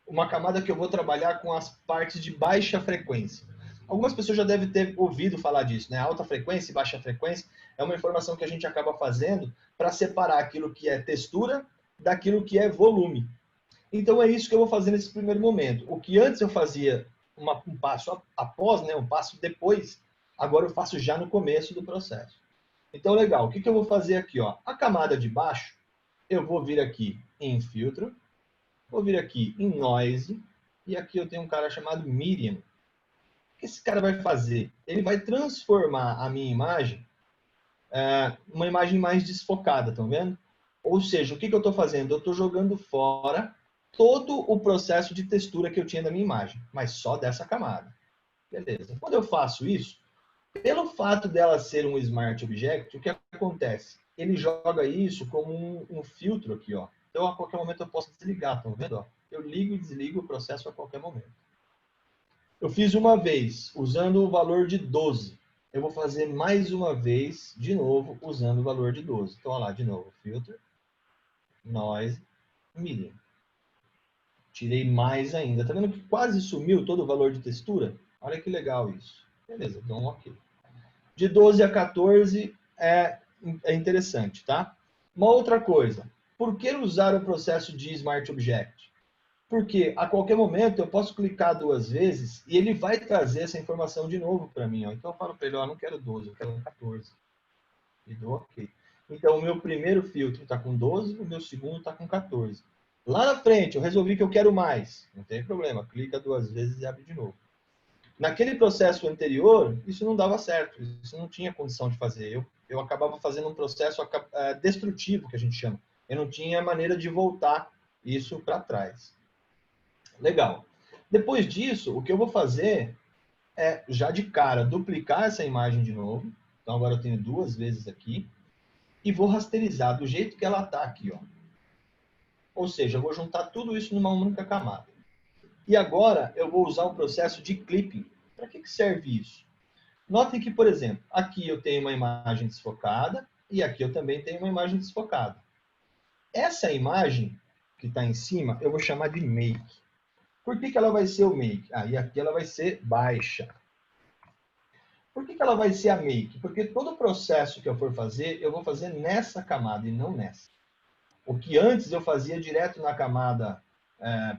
uma camada que eu vou trabalhar com as partes de baixa frequência. Algumas pessoas já devem ter ouvido falar disso, né? Alta frequência e baixa frequência é uma informação que a gente acaba fazendo para separar aquilo que é textura daquilo que é volume. Então é isso que eu vou fazer nesse primeiro momento. O que antes eu fazia um passo após, né, um passo depois, agora eu faço já no começo do processo. Então, legal. O que eu vou fazer aqui? Ó? A camada de baixo, eu vou vir aqui em filtro, vou vir aqui em noise, e aqui eu tenho um cara chamado Miriam. O que esse cara vai fazer? Ele vai transformar a minha imagem uma imagem mais desfocada, estão vendo? Ou seja, o que eu estou fazendo? Eu estou jogando fora todo o processo de textura que eu tinha da minha imagem, mas só dessa camada. Beleza. Quando eu faço isso, pelo fato dela ser um Smart Object, o que acontece? Ele joga isso como um filtro aqui, ó. Então, a qualquer momento eu posso desligar, estão vendo? Ó? Eu ligo e desligo o processo a qualquer momento. Eu fiz uma vez, usando o valor de 12. Eu vou fazer mais uma vez, de novo, usando o valor de 12. Então, olha lá, de novo, filter, noise, medium. Tirei mais ainda. Tá vendo que quase sumiu todo o valor de textura? Olha que legal isso. Beleza, então ok. De 12 a 14 é interessante, tá? Uma outra coisa, por que usar o processo de Smart Object? Porque a qualquer momento eu posso clicar 2 vezes e ele vai trazer essa informação de novo para mim. Ó. Então eu falo para ele, ó, não quero 12, eu quero 14. E dou OK. Então o meu primeiro filtro está com 12, o meu segundo está com 14. Lá na frente eu resolvi que eu quero mais. Não tem problema, clica 2 vezes e abre de novo. Naquele processo anterior, isso não dava certo, isso não tinha condição de fazer. Eu acabava fazendo um processo destrutivo, que a gente chama. Eu não tinha maneira de voltar isso para trás. Legal. Depois disso, o que eu vou fazer é, já de cara, duplicar essa imagem de novo. Então, agora eu tenho 2 vezes aqui. E vou rasterizar do jeito que ela está aqui. Ó. Ou seja, eu vou juntar tudo isso numa única camada. E agora eu vou usar o processo de clipping. Para que serve isso? Notem que, por exemplo, aqui eu tenho uma imagem desfocada e aqui eu também tenho uma imagem desfocada. Essa imagem que está em cima, eu vou chamar de make. Por que ela vai ser o make? E aqui ela vai ser baixa. Por que ela vai ser a make? Porque todo o processo que eu for fazer, eu vou fazer nessa camada e não nessa. O que antes eu fazia direto na camada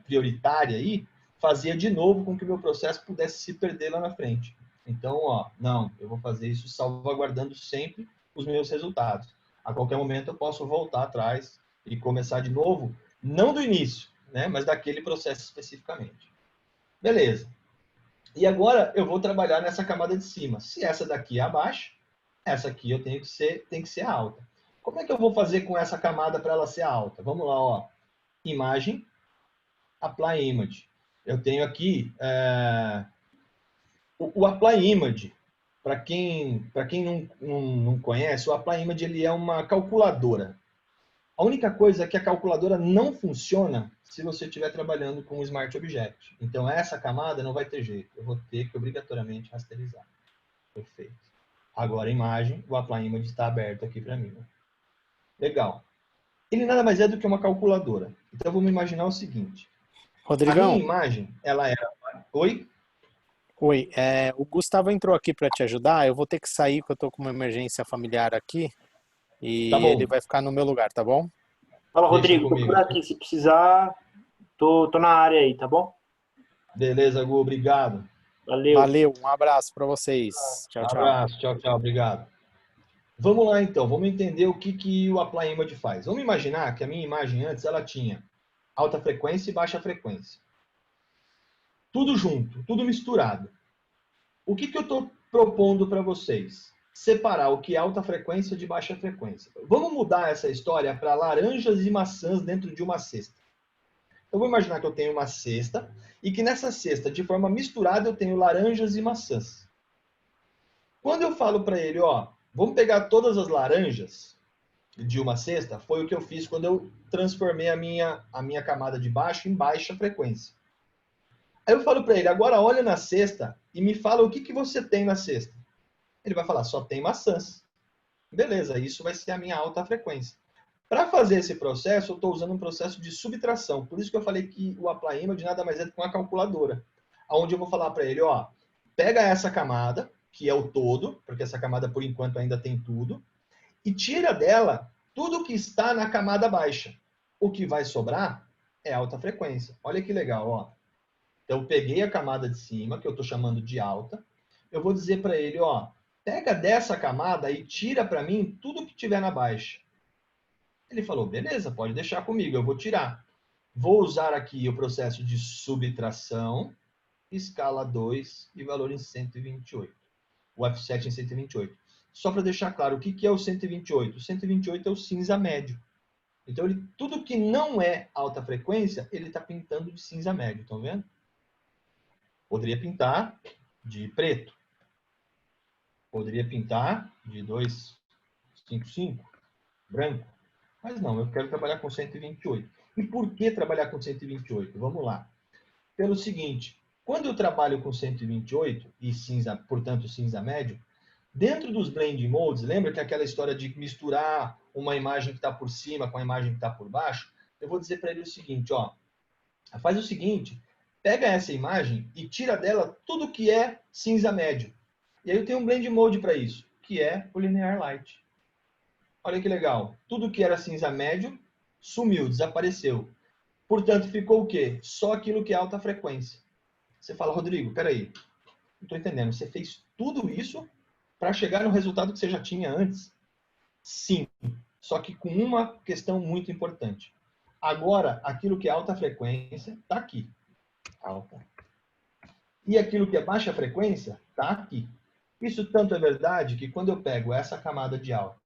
prioritária aí, fazia de novo com que o meu processo pudesse se perder lá na frente. Então, ó, não, eu vou fazer isso salvaguardando sempre os meus resultados. A qualquer momento eu posso voltar atrás e começar de novo, não do início, né, mas daquele processo especificamente. Beleza. E agora eu vou trabalhar nessa camada de cima. Se essa daqui é a baixa, essa aqui eu tem que ser alta. Como é que eu vou fazer com essa camada para ela ser alta? Vamos lá, ó. Imagem, Apply Image. Eu tenho aqui o Apply Image. Para quem não conhece, o Apply Image ele é uma calculadora. A única coisa é que a calculadora não funciona se você estiver trabalhando com o Smart Object. Então, essa camada não vai ter jeito. Eu vou ter que, obrigatoriamente, rasterizar. Perfeito. Agora, a imagem, o Apply Image está aberto aqui para mim. Legal. Ele nada mais é do que uma calculadora. Então, vamos imaginar o seguinte. Rodrigão. A minha imagem, ela era... Oi? Oi, o Gustavo entrou aqui para te ajudar. Eu vou ter que sair, porque eu tô com uma emergência familiar aqui. E Tá bom. ele vai ficar no meu lugar, tá bom? Fala, Rodrigo, tô por aqui. Se precisar, tô na área aí, tá bom? Beleza, Gu, obrigado. Valeu, um abraço para vocês. Tchau, tchau. Abraço, tchau, obrigado. Vamos lá, então. Vamos entender o que o Apply Image faz. Vamos imaginar que a minha imagem antes, ela tinha alta frequência e baixa frequência. Tudo junto, tudo misturado. O que eu estou propondo para vocês? Separar o que é alta frequência de baixa frequência. Vamos mudar essa história para laranjas e maçãs dentro de uma cesta. Eu vou imaginar que eu tenho uma cesta e que nessa cesta, de forma misturada, eu tenho laranjas e maçãs. Quando eu falo para ele, ó, vamos pegar todas as laranjas de uma cesta, foi o que eu fiz quando eu transformei a minha camada de baixo em baixa frequência. Aí eu falo para ele, agora olha na cesta e me fala o que você tem na cesta. Ele vai falar, só tem maçãs. Beleza, isso vai ser a minha alta frequência. Para fazer esse processo, eu estou usando um processo de subtração. Por isso que eu falei que o Apply Image nada mais é do que uma calculadora. Onde eu vou falar para ele, ó, pega essa camada, que é o todo, porque essa camada, por enquanto, ainda tem tudo, e tira dela tudo que está na camada baixa. O que vai sobrar é alta frequência. Olha que legal, ó. Então, eu peguei a camada de cima, que eu estou chamando de alta, eu vou dizer para ele, ó, pega dessa camada e tira para mim tudo que tiver na baixa. Ele falou, beleza, pode deixar comigo, eu vou tirar. Vou usar aqui o processo de subtração, escala 2 e valor em 128. O offset em 128. Só para deixar claro, o que é o 128? O 128 é o cinza médio. Então, tudo que não é alta frequência, ele está pintando de cinza médio, estão vendo? Poderia pintar de preto. Poderia pintar de 255, branco. Mas não, eu quero trabalhar com 128. E por que trabalhar com 128? Vamos lá. Pelo seguinte, quando eu trabalho com 128 e cinza, portanto cinza médio, dentro dos blend modes, lembra que aquela história de misturar uma imagem que está por cima com a imagem que está por baixo? Eu vou dizer para ele o seguinte, ó, faz o seguinte, pega essa imagem e tira dela tudo que é cinza médio. E aí eu tenho um blend mode para isso, que é o Linear Light. Olha que legal. Tudo que era cinza médio sumiu, desapareceu. Portanto, ficou o quê? Só aquilo que é alta frequência. Você fala, Rodrigo, peraí, não estou entendendo. Você fez tudo isso para chegar no resultado que você já tinha antes? Sim, só que com uma questão muito importante. Agora, aquilo que é alta frequência está aqui. Alta. E aquilo que é baixa frequência está aqui. Isso tanto é verdade que quando eu pego essa camada de alta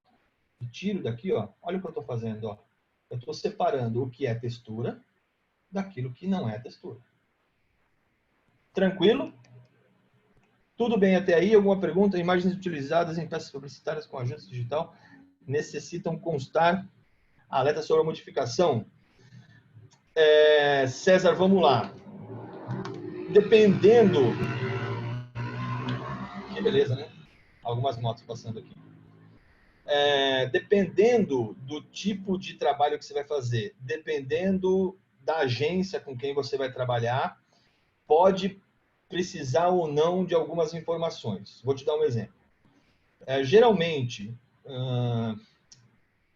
e tiro daqui, ó, olha o que eu estou fazendo. Ó. Eu estou separando o que é textura daquilo que não é textura. Tranquilo? Tudo bem até aí? Alguma pergunta? Imagens utilizadas em peças publicitárias com ajuste digital necessitam constar alerta sobre a modificação? César, vamos lá. Dependendo... Que beleza, né? Algumas motos passando aqui. Dependendo do tipo de trabalho que você vai fazer, dependendo da agência com quem você vai trabalhar, pode precisar ou não de algumas informações. Vou te dar um exemplo. Geralmente,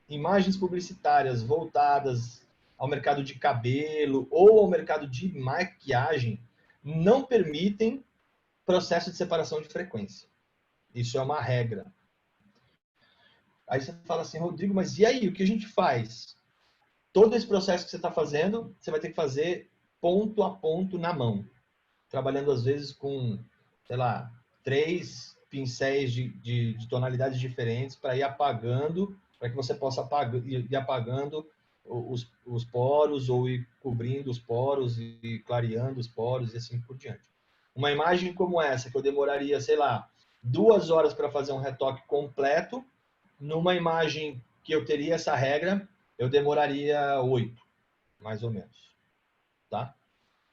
imagens publicitárias voltadas ao mercado de cabelo ou ao mercado de maquiagem não permitem processo de separação de frequência. Isso é uma regra. Aí você fala assim, Rodrigo, mas e aí, o que a gente faz? Todo esse processo que você está fazendo, você vai ter que fazer ponto a ponto na mão. Trabalhando, às vezes, com, sei lá, 3 pincéis de tonalidades diferentes para ir apagando, para que você possa ir apagando os poros ou ir cobrindo os poros e clareando os poros e assim por diante. Uma imagem como essa, que eu demoraria, sei lá, 2 horas para fazer um retoque completo, numa imagem que eu teria essa regra, eu demoraria 8, mais ou menos. Tá?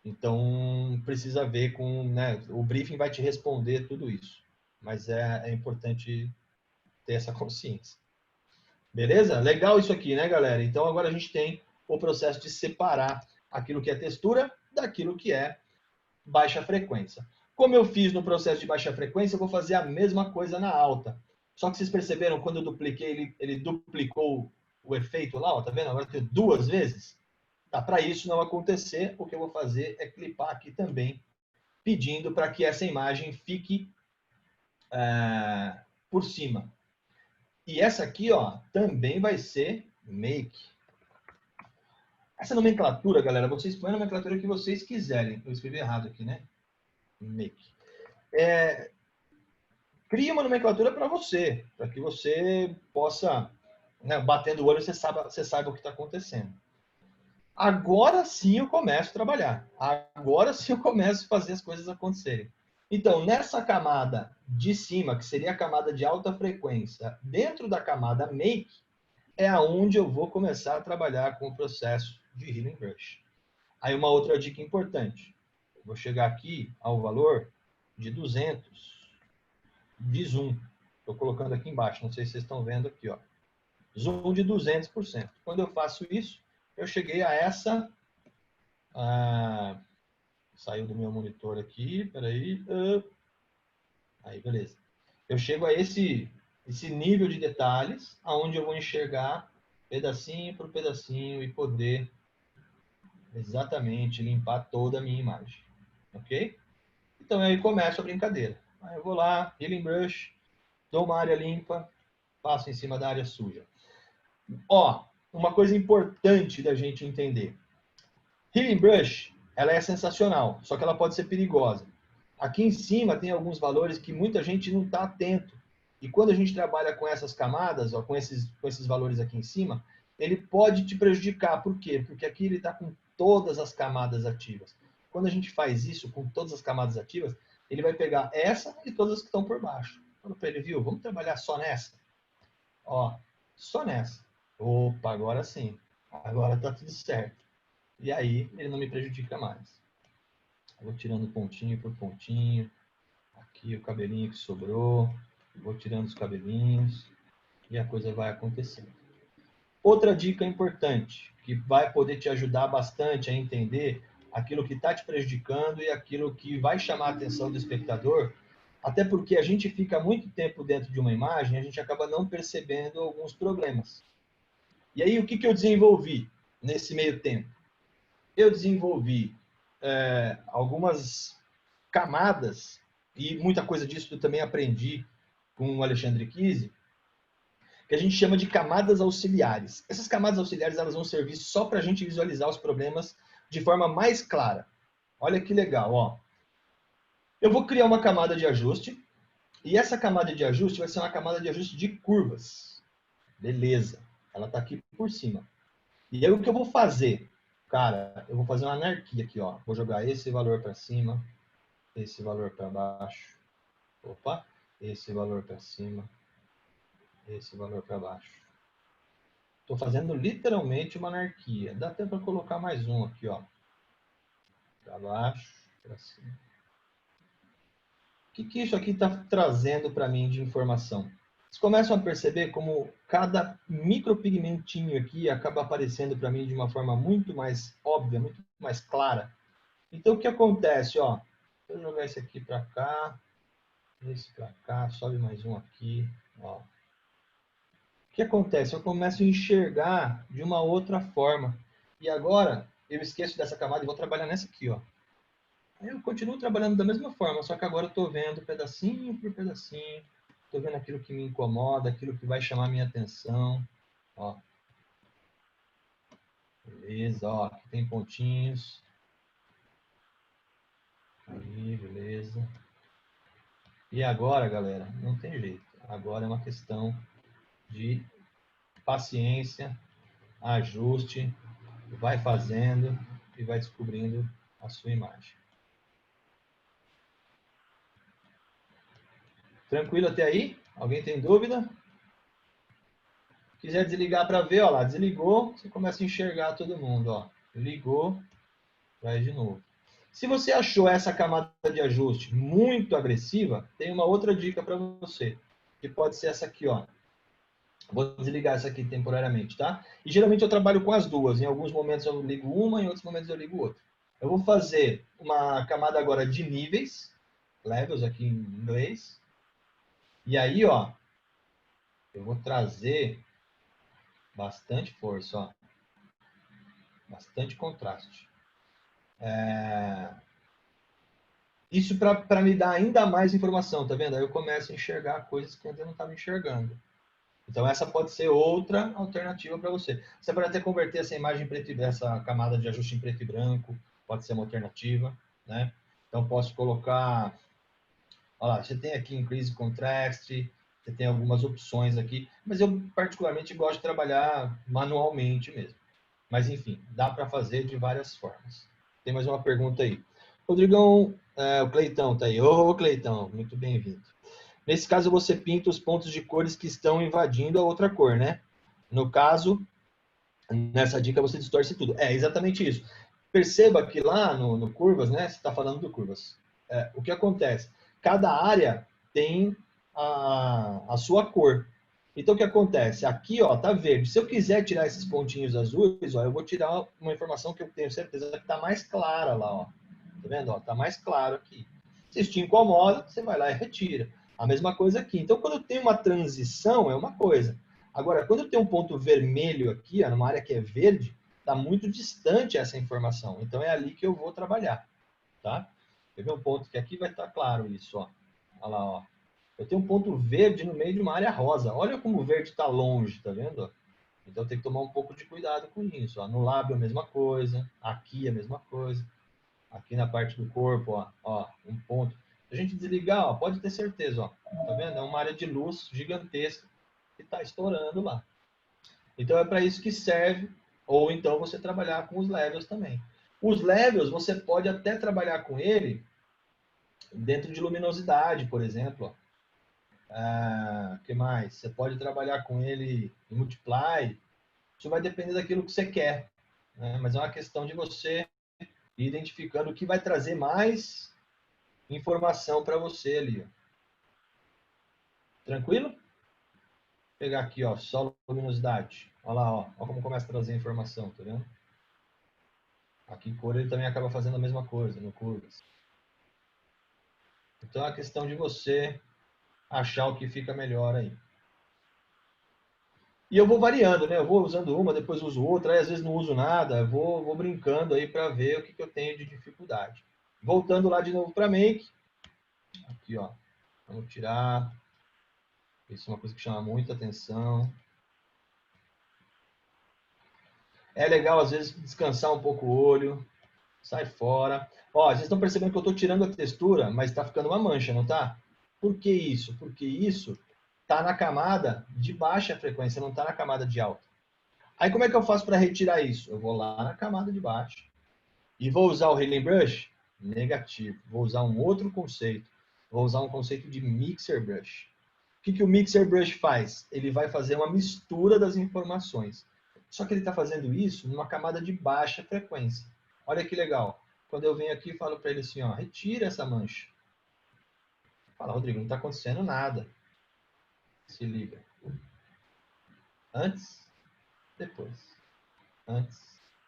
Então, precisa ver com... Né, o briefing vai te responder tudo isso. Mas é importante ter essa consciência. Beleza? Legal isso aqui, né, galera? Então, agora a gente tem o processo de separar aquilo que é textura daquilo que é baixa frequência. Como eu fiz no processo de baixa frequência, eu vou fazer a mesma coisa na alta. Só que vocês perceberam, quando eu dupliquei, ele duplicou o efeito lá, ó, tá vendo? Agora tem 2 vezes. Tá, para isso não acontecer, o que eu vou fazer é clipar aqui também, pedindo para que essa imagem fique por cima. E essa aqui, ó, também vai ser make. Essa nomenclatura, galera, vocês põem a nomenclatura que vocês quiserem. Eu escrevi errado aqui, né? Make. Cria uma nomenclatura para você, para que você possa, né, batendo o olho, você saiba o que está acontecendo. Agora sim eu começo a trabalhar. Agora sim eu começo a fazer as coisas acontecerem. Então, nessa camada de cima, que seria a camada de alta frequência, dentro da camada make, é aonde eu vou começar a trabalhar com o processo de Healing Brush. Aí uma outra dica importante. Eu vou chegar aqui ao valor de 200 de zoom. Estou colocando aqui embaixo, não sei se vocês estão vendo aqui, ó. Zoom de 200%. Quando eu faço isso, eu cheguei a essa... saiu do meu monitor aqui, peraí. Aí, beleza. Eu chego a esse nível de detalhes, aonde eu vou enxergar pedacinho por pedacinho e poder exatamente limpar toda a minha imagem. Ok? Então, aí começa a brincadeira. Aí eu vou lá, Healing Brush, dou uma área limpa, passo em cima da área suja. Ó, uma coisa importante da gente entender. Healing Brush, ela é sensacional, só que ela pode ser perigosa. Aqui em cima tem alguns valores que muita gente não está atento. E quando a gente trabalha com essas camadas, ó, com esses valores aqui em cima, ele pode te prejudicar. Por quê? Porque aqui ele está com todas as camadas ativas. Quando a gente faz isso com todas as camadas ativas, ele vai pegar essa e todas as que estão por baixo. Fala para ele, viu? Vamos trabalhar só nessa? Ó, só nessa. Opa, agora sim. Agora está tudo certo. E aí ele não me prejudica mais. Vou tirando pontinho por pontinho. Aqui o cabelinho que sobrou. Vou tirando os cabelinhos. E a coisa vai acontecendo. Outra dica importante, que vai poder te ajudar bastante a entender aquilo que está te prejudicando e aquilo que vai chamar a atenção do espectador, Até porque a gente fica muito tempo dentro de uma imagem, a gente acaba não percebendo alguns problemas. E aí, o que eu desenvolvi nesse meio tempo? Eu desenvolvi algumas camadas, e muita coisa disso eu também aprendi com o Alexandre Kise, que a gente chama de camadas auxiliares. Essas camadas auxiliares elas vão servir só para a gente visualizar os problemas de forma mais clara. Olha que legal, ó. Eu vou criar uma camada de ajuste, e essa camada de ajuste vai ser uma camada de ajuste de curvas. Beleza, ela está aqui por cima. E aí o que eu vou fazer? Cara, eu vou fazer uma anarquia aqui, ó. Vou jogar esse valor para cima, esse valor para baixo. Opa, esse valor para cima, esse valor para baixo. Estou fazendo literalmente uma anarquia. Dá até para colocar mais um aqui, ó. Para baixo, para cima. O que isso aqui está trazendo para mim de informação? Vocês começam a perceber como cada micropigmentinho aqui acaba aparecendo para mim de uma forma muito mais óbvia, muito mais clara. Então, o que acontece? Ó, vou jogar esse aqui para cá, esse para cá, sobe mais um aqui. Ó. O que acontece? Eu começo a enxergar de uma outra forma. E agora, eu esqueço dessa camada e vou trabalhar nessa aqui. Ó. Eu continuo trabalhando da mesma forma, só que agora eu estou vendo pedacinho por pedacinho. Estou vendo aquilo que me incomoda, aquilo que vai chamar minha atenção. Ó. Beleza, ó, aqui tem pontinhos. Aí, beleza. E agora, galera, não tem jeito. Agora é uma questão de paciência, ajuste, vai fazendo e vai descobrindo a sua imagem. Tranquilo até aí? Alguém tem dúvida? Quiser desligar para ver, ó lá, desligou, você começa a enxergar todo mundo, ó. Ligou, vai de novo. Se você achou essa camada de ajuste muito agressiva, tem uma outra dica para você, que pode ser essa aqui, ó. Vou desligar essa aqui temporariamente, tá? E geralmente eu trabalho com as duas. Em alguns momentos eu ligo uma, em outros momentos eu ligo outra. Eu vou fazer uma camada agora de níveis, levels aqui em inglês. E aí, ó, eu vou trazer bastante força, ó. Bastante contraste. Isso para me dar ainda mais informação, tá vendo? Aí eu começo a enxergar coisas que antes eu não estava enxergando. Então essa pode ser outra alternativa para você. Você pode até converter essa imagem preto e essa camada de ajuste em preto e branco, pode ser uma alternativa, né? Então posso colocar, olha lá, você tem aqui increase contrast, você tem algumas opções aqui, mas eu particularmente gosto de trabalhar manualmente mesmo. Mas enfim, dá para fazer de várias formas. Tem mais uma pergunta aí. Rodrigão, o Cleitão tá aí. Ô, Cleitão, muito bem-vindo. Nesse caso, você pinta os pontos de cores que estão invadindo a outra cor, né? No caso, nessa dica você distorce tudo. É exatamente isso. Perceba que lá no Curvas, né? Você está falando do Curvas. O que acontece? Cada área tem a sua cor. Então, o que acontece? Aqui, ó, tá verde. Se eu quiser tirar esses pontinhos azuis, ó, eu vou tirar uma informação que eu tenho certeza que está mais clara lá, ó. Tá vendo? Ó, tá mais claro aqui. Se isso te incomoda, você vai lá e retira. A mesma coisa aqui. Então, quando tem uma transição, é uma coisa. Agora, quando tem um ponto vermelho aqui, ó, numa área que é verde, está muito distante essa informação. Então, é ali que eu vou trabalhar. Tá? Quer ver um ponto que aqui vai estar claro isso, ó. Olha lá, ó. Eu tenho um ponto verde no meio de uma área rosa. Olha como o verde está longe, tá vendo? Então, tem que tomar um pouco de cuidado com isso. Ó. No lábio, a mesma coisa. Aqui, a mesma coisa. Aqui na parte do corpo, ó, um ponto. Se a gente desligar, ó, pode ter certeza, ó. Tá vendo? É uma área de luz gigantesca que está estourando lá. Então, é para isso que serve, ou então você trabalhar com os levels também. Os levels, você pode até trabalhar com ele dentro de luminosidade, por exemplo. O que mais? Você pode trabalhar com ele em multiply. Isso vai depender daquilo que você quer. Né? Mas é uma questão de você ir identificando o que vai trazer mais informação para você ali. Ó. Tranquilo? Vou pegar aqui, ó, só luminosidade. Olha lá, ó como começa a trazer informação, tá vendo? Aqui em cor ele também acaba fazendo a mesma coisa, no curvas. Então é a questão de você achar o que fica melhor aí. E eu vou variando, né? Eu vou usando uma, depois uso outra, aí às vezes não uso nada, eu vou brincando aí para ver o que eu tenho de dificuldade. Voltando lá de novo para Make. Aqui, ó. Vamos tirar. Isso é uma coisa que chama muita atenção. É legal, às vezes, descansar um pouco o olho. Sai fora. Ó, vocês estão percebendo que eu estou tirando a textura, mas está ficando uma mancha, não tá? Por que isso? Porque isso está na camada de baixa frequência, não está na camada de alta. Aí como é que eu faço para retirar isso? Eu vou lá na camada de baixo e vou usar o Healing Brush? Negativo. Vou usar um outro conceito. Vou usar um conceito de Mixer Brush. O que o Mixer Brush faz? Ele vai fazer uma mistura das informações. Só que ele está fazendo isso numa camada de baixa frequência. Olha que legal. Quando eu venho aqui e falo para ele assim, ó, retira essa mancha. Fala, Rodrigo, não está acontecendo nada. Se liga. Antes, depois. Antes,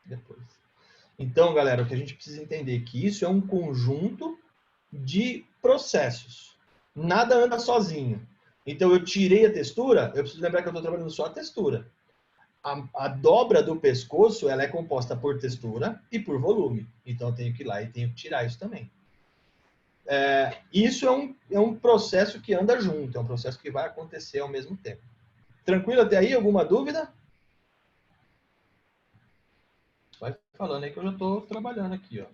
depois. Então, galera, o que a gente precisa entender é que isso é um conjunto de processos. Nada anda sozinho. Então, eu tirei a textura, eu preciso lembrar que eu estou trabalhando só a textura. A dobra do pescoço, ela é composta por textura e por volume. Então, eu tenho que ir lá e tenho que tirar isso também. Isso é um processo que anda junto, é um processo que vai acontecer ao mesmo tempo. Tranquilo até aí? Alguma dúvida? Vai falando aí que eu já estou trabalhando aqui, ó.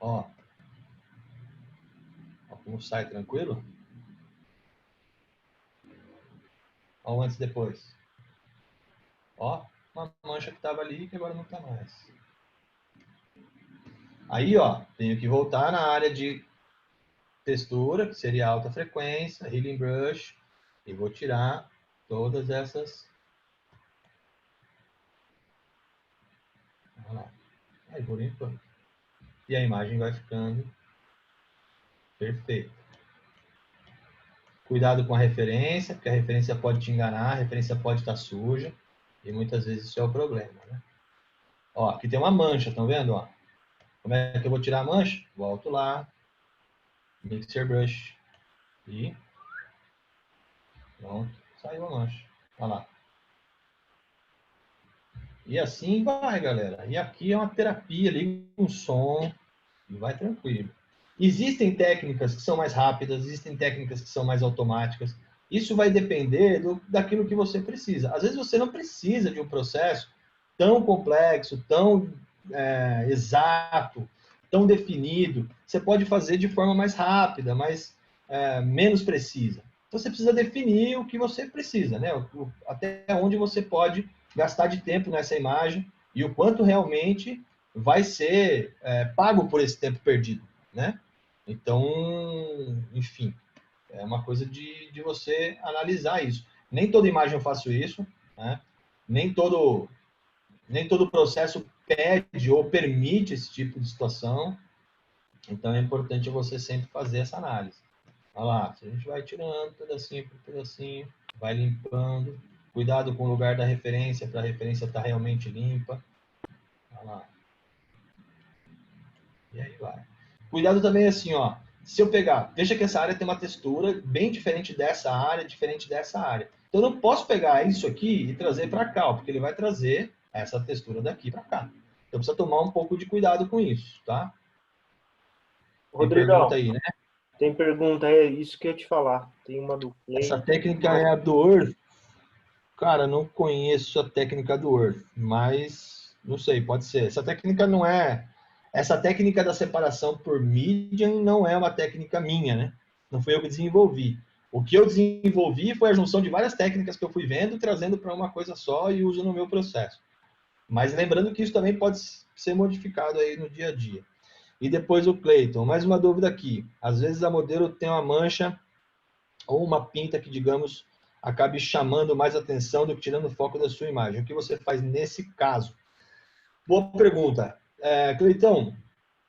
Ó. Ó como sai, tranquilo? Ó o antes e depois. Ó, uma mancha que estava ali que agora não está mais. Aí, ó, tenho que voltar na área de textura, que seria alta frequência, Healing Brush, e vou tirar todas essas. Olha lá. Aí vou limpando. E a imagem vai ficando perfeita. Cuidado com a referência, porque a referência pode te enganar, a referência pode estar suja, e muitas vezes isso é o problema, né? Ó, aqui tem uma mancha, estão vendo? Ó? Como é que eu vou tirar a mancha? Volto lá, Mixer Brush, e pronto, saiu a mancha. Olha lá. E assim vai, galera. E aqui é uma terapia, liga com som e vai tranquilo. Existem técnicas que são mais rápidas, existem técnicas que são mais automáticas. Isso vai depender daquilo que você precisa. Às vezes você não precisa de um processo tão complexo, tão exato, tão definido. Você pode fazer de forma mais rápida, menos precisa. Então você precisa definir o que você precisa, né? Até onde você pode gastar de tempo nessa imagem e o quanto realmente vai ser pago por esse tempo perdido, né? Então, enfim, é uma coisa de você analisar isso. Nem toda imagem eu faço isso, né? Nem todo processo pede ou permite esse tipo de situação. Então, é importante você sempre fazer essa análise. Olha lá, a gente vai tirando pedacinho por pedacinho, vai limpando. Cuidado com o lugar da referência, para a referência estar realmente limpa. Olha lá. E aí vai. Cuidado também assim, ó. Se eu pegar, veja que essa área tem uma textura bem diferente dessa área, diferente dessa área. Então eu não posso pegar isso aqui e trazer para cá, ó, porque ele vai trazer essa textura daqui para cá. Então precisa tomar um pouco de cuidado com isso, tá? Rodrigão, tem pergunta aí, né? Tem pergunta, é isso que eu ia te falar. Tem uma do Play. Essa técnica é a do Earth. Cara, não conheço a técnica do Earth, mas não sei, pode ser. Essa técnica não é... Essa técnica da separação por medium não é uma técnica minha, né? Não foi eu que desenvolvi. O que eu desenvolvi foi a junção de várias técnicas que eu fui vendo, trazendo para uma coisa só e uso no meu processo. Mas lembrando que isso também pode ser modificado aí no dia a dia. E depois o Clayton. Mais uma dúvida aqui. Às vezes a modelo tem uma mancha ou uma pinta que, digamos, acabe chamando mais atenção do que tirando o foco da sua imagem. O que você faz nesse caso? Boa pergunta. Cleitão,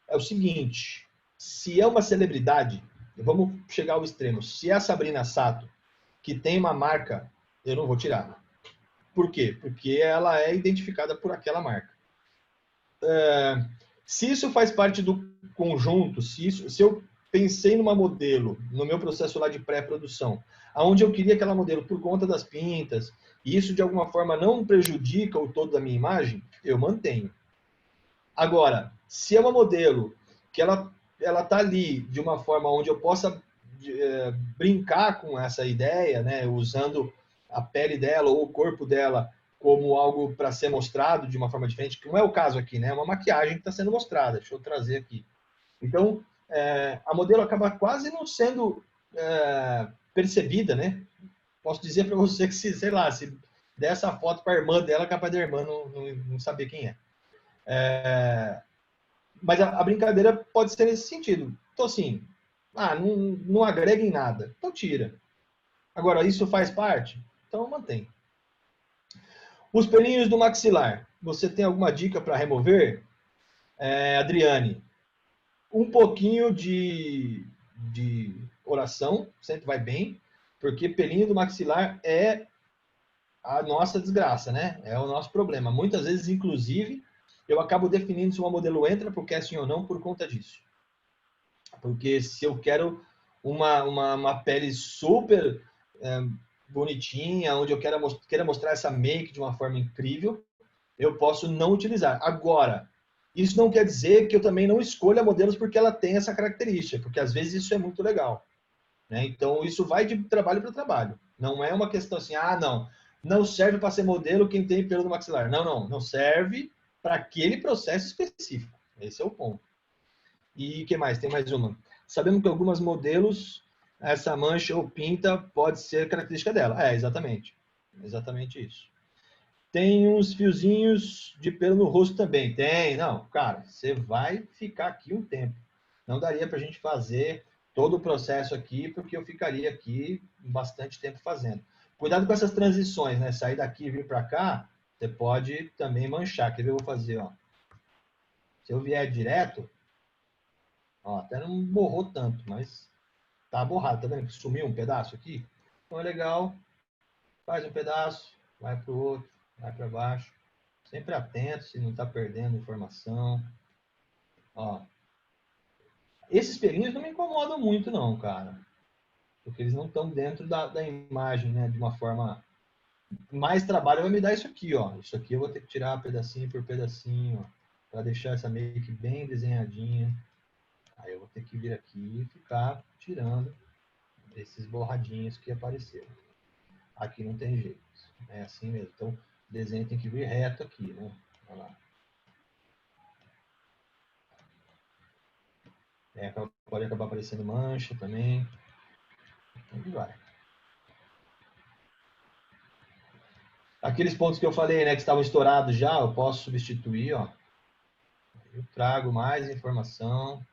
é o seguinte, se é uma celebridade, vamos chegar ao extremo, se é a Sabrina Sato, que tem uma marca, eu não vou tirar. Por quê? Porque ela é identificada por aquela marca. Se isso faz parte do conjunto, se eu pensei numa modelo, no meu processo lá de pré-produção, aonde eu queria aquela modelo por conta das pintas, e isso de alguma forma não prejudica o todo da minha imagem, eu mantenho. Agora, se é uma modelo que ela tá ali de uma forma onde eu possa brincar com essa ideia, né, usando a pele dela ou o corpo dela como algo para ser mostrado de uma forma diferente, que não é o caso aqui, né? É uma maquiagem que está sendo mostrada. Deixa eu trazer aqui. Então, a modelo acaba quase não sendo percebida, né? Posso dizer para você que, sei lá, se der essa foto para a irmã dela, é capaz da irmã não saber quem é. Mas a brincadeira pode ser nesse sentido. Então, assim, não agrega em nada. Então, tira. Agora, isso faz parte? Então, mantém. Os pelinhos do maxilar. Você tem alguma dica para remover? Adriane, um pouquinho de oração, sempre vai bem, porque pelinho do maxilar é a nossa desgraça, né? É o nosso problema. Muitas vezes, inclusive, eu acabo definindo se uma modelo entra para o casting ou não por conta disso. Porque se eu quero uma pele super bonitinha, onde eu queira mostrar essa make de uma forma incrível, eu posso não utilizar. Agora, isso não quer dizer que eu também não escolha modelos porque ela tem essa característica, porque às vezes isso é muito legal. Né? Então, isso vai de trabalho para trabalho. Não é uma questão assim, não serve para ser modelo quem tem pelo no maxilar. Não serve para aquele processo específico. Esse é o ponto. E o que mais? Tem mais uma. Sabemos que algumas modelos, essa mancha ou pinta pode ser característica dela. Exatamente. Exatamente isso. Tem uns fiozinhos de pelo no rosto também. Tem. Não, cara, você vai ficar aqui um tempo. Não daria para a gente fazer todo o processo aqui, porque eu ficaria aqui bastante tempo fazendo. Cuidado com essas transições, né? Sair daqui e vir para cá, você pode também manchar. Quer ver? Eu vou fazer, ó. Se eu vier direto, ó, até não borrou tanto, mas tá borrado, tá vendo que sumiu um pedaço aqui? Então é legal, faz um pedaço, vai pro outro, vai para baixo. Sempre atento se não tá perdendo informação. Ó. Esses pelinhos não me incomodam muito não, cara. Porque eles não estão dentro da imagem, né? De uma forma... Mais trabalho vai me dar isso aqui, ó. Isso aqui eu vou ter que tirar pedacinho por pedacinho, ó. Pra deixar essa make bem desenhadinha. Aí eu vou ter que vir aqui e ficar tirando esses borradinhos que apareceram. Aqui não tem jeito. É assim mesmo. Então, o desenho tem que vir reto aqui, né? Olha lá. Pode acabar aparecendo mancha também. Então, vai. Aqueles pontos que eu falei, né, que estavam estourados já, eu posso substituir, ó. Eu trago mais informação. Vou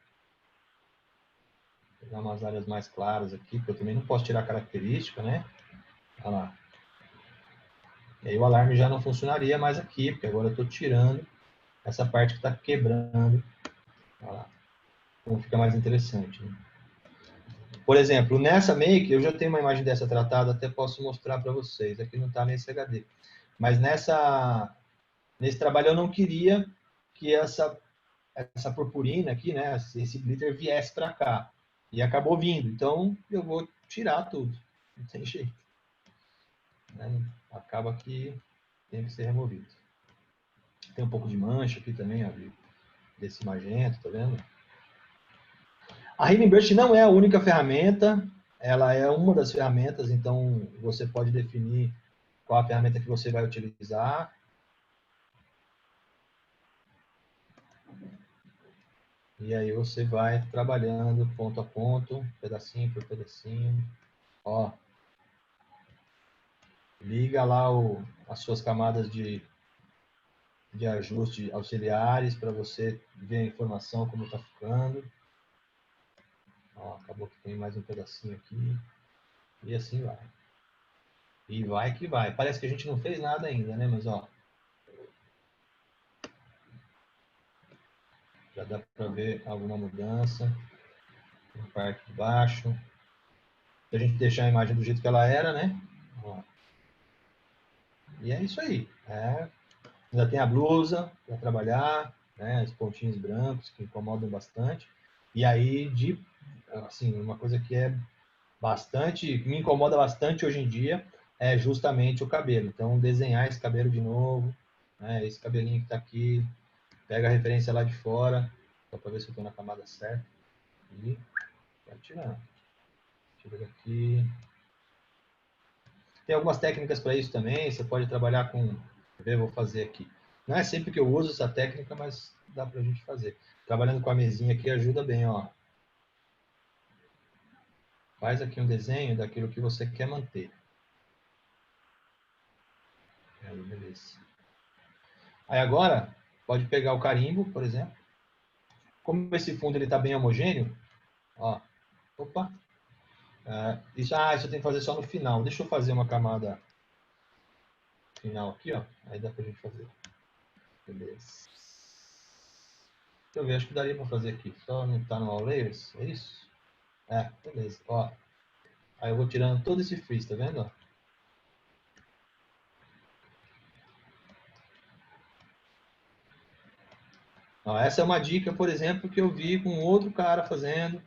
pegar umas áreas mais claras aqui, porque eu também não posso tirar característica, né? Olha lá. E aí o alarme já não funcionaria mais aqui, porque agora eu estou tirando essa parte que está quebrando. Olha lá. Então fica mais interessante, né? Por exemplo, nessa make, eu já tenho uma imagem dessa tratada, até posso mostrar para vocês. Aqui não está nesse HD. Mas nesse trabalho eu não queria que essa purpurina aqui, né, esse glitter viesse para cá. E acabou vindo. Então, eu vou tirar tudo. Não tem jeito. Né? Acaba que tem que ser removido. Tem um pouco de mancha aqui também, ó, desse magenta, tá vendo? A Healing Brush não é a única ferramenta. Ela é uma das ferramentas, então você pode definir qual a ferramenta que você vai utilizar. E aí você vai trabalhando ponto a ponto, pedacinho por pedacinho. Ó, liga lá as suas camadas de ajuste auxiliares para você ver a informação como está ficando. Ó, acabou que tem mais um pedacinho aqui. E assim vai. E vai que vai. Parece que a gente não fez nada ainda, né? Mas ó, já dá para ver alguma mudança. Na parte de baixo. Se a gente deixar a imagem do jeito que ela era, né? Ó. E é isso aí. Ainda tem a blusa para trabalhar. né? Os pontinhos brancos que incomodam bastante. E aí, assim, uma coisa que me incomoda bastante hoje em dia é justamente o cabelo. Então, desenhar esse cabelo de novo, né? Esse cabelinho que está aqui, pega a referência lá de fora, só para ver se eu estou na camada certa. E vai tirando. Tira daqui. Tem algumas técnicas para isso também. Você pode trabalhar com... Vou fazer aqui. Não é sempre que eu uso essa técnica, mas dá para a gente fazer. Trabalhando com a mesinha aqui ajuda bem, ó. Faz aqui um desenho daquilo que você quer manter. Aí, beleza. Aí agora, pode pegar o carimbo, por exemplo. Como esse fundo ele está bem homogêneo, ó. Opa. Isso eu tenho que fazer só no final. Deixa eu fazer uma camada final aqui, ó. Aí dá pra gente fazer. Beleza. Deixa eu ver, acho que daria para fazer aqui. Só não tá no All Layers, é isso? Beleza. Ó. Aí eu vou tirando todo esse frizz, tá vendo? Ó, essa é uma dica, por exemplo, que eu vi com outro cara fazendo.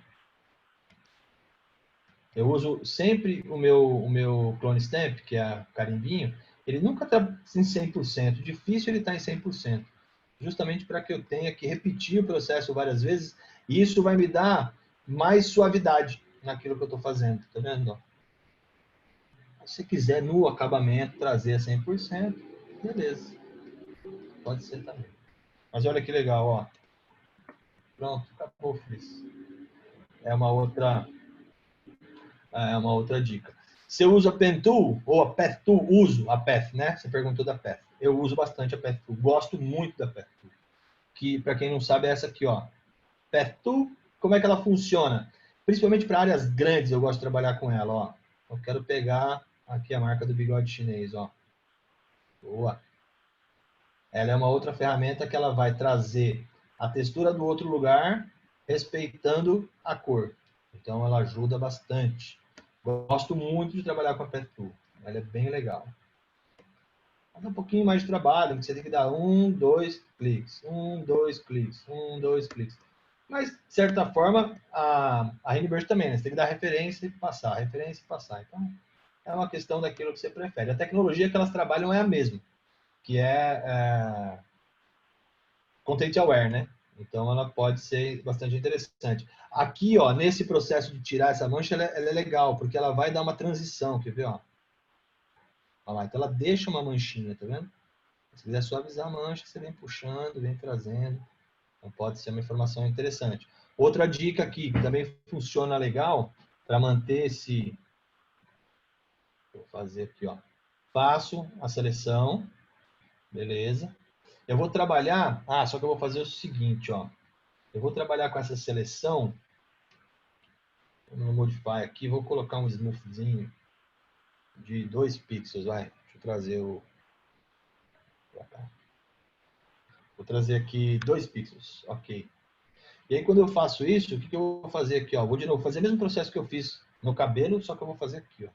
Eu uso sempre o meu clone stamp, que é carimbinho. Ele nunca está em 100%. Difícil ele estar em 100%. Justamente para que eu tenha que repetir o processo várias vezes. E isso vai me dar mais suavidade naquilo que eu estou fazendo. Tá vendo? Se quiser no acabamento trazer a 100%, beleza. Pode ser também. Mas olha que legal, ó. Pronto, acabou o frizz. É uma outra dica. Você usa a Pen Tool ou a Path Tool? Uso a Path, né? Você perguntou da Path. Eu uso bastante a Path Tool. Gosto muito da Path Tool. Que, para quem não sabe, é essa aqui, ó. Path Tool, como é que ela funciona? Principalmente para áreas grandes, eu gosto de trabalhar com ela, ó. Eu quero pegar aqui a marca do bigode chinês, ó. Boa. Ela é uma outra ferramenta que ela vai trazer a textura do outro lugar, respeitando a cor. Então, ela ajuda bastante. Gosto muito de trabalhar com a Path Tool. Ela é bem legal. Mas um pouquinho mais de trabalho, porque você tem que dar 1, 2 cliques, 1, 2 cliques, 1, 2 cliques. Mas, de certa forma, a Hindenburg também, né? Você tem que dar referência e passar, referência e passar. Então, é uma questão daquilo que você prefere. A tecnologia que elas trabalham é a mesma, que é Content Aware, né? Então, ela pode ser bastante interessante. Aqui, ó, nesse processo de tirar essa mancha, ela é legal, porque ela vai dar uma transição, quer ver, ó? Olha lá, então ela deixa uma manchinha, tá vendo? Se quiser suavizar a mancha, você vem puxando, vem trazendo. Então, pode ser uma informação interessante. Outra dica aqui, que também funciona legal, para manter esse... Vou fazer aqui, ó. Faço a seleção, beleza. Eu vou trabalhar... só que eu vou fazer o seguinte, ó. Eu vou trabalhar com essa seleção no Modify aqui, vou colocar um smoothzinho de 2 pixels, vai. Deixa eu trazer o... Vou trazer aqui 2 pixels, ok. E aí, quando eu faço isso, o que eu vou fazer aqui? Ó? Vou de novo fazer o mesmo processo que eu fiz no cabelo, só que eu vou fazer aqui. Ó.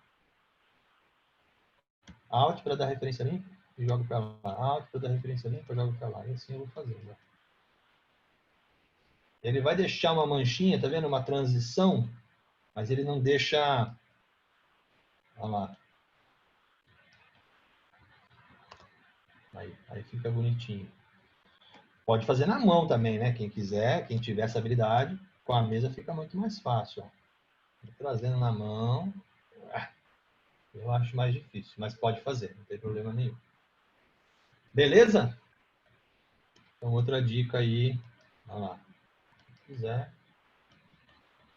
Alt para dar referência limpa e jogo para lá. Alt para dar referência limpa e jogo para lá. E assim eu vou fazendo. Ó. Ele vai deixar uma manchinha, tá vendo? Uma transição, mas ele não deixa... Olha lá. Aí fica bonitinho. Pode fazer na mão também, né? Quem quiser, quem tiver essa habilidade, com a mesa fica muito mais fácil. Ó. Trazendo na mão, eu acho mais difícil, mas pode fazer, não tem problema nenhum. Beleza? Então, outra dica aí, olha lá, se quiser.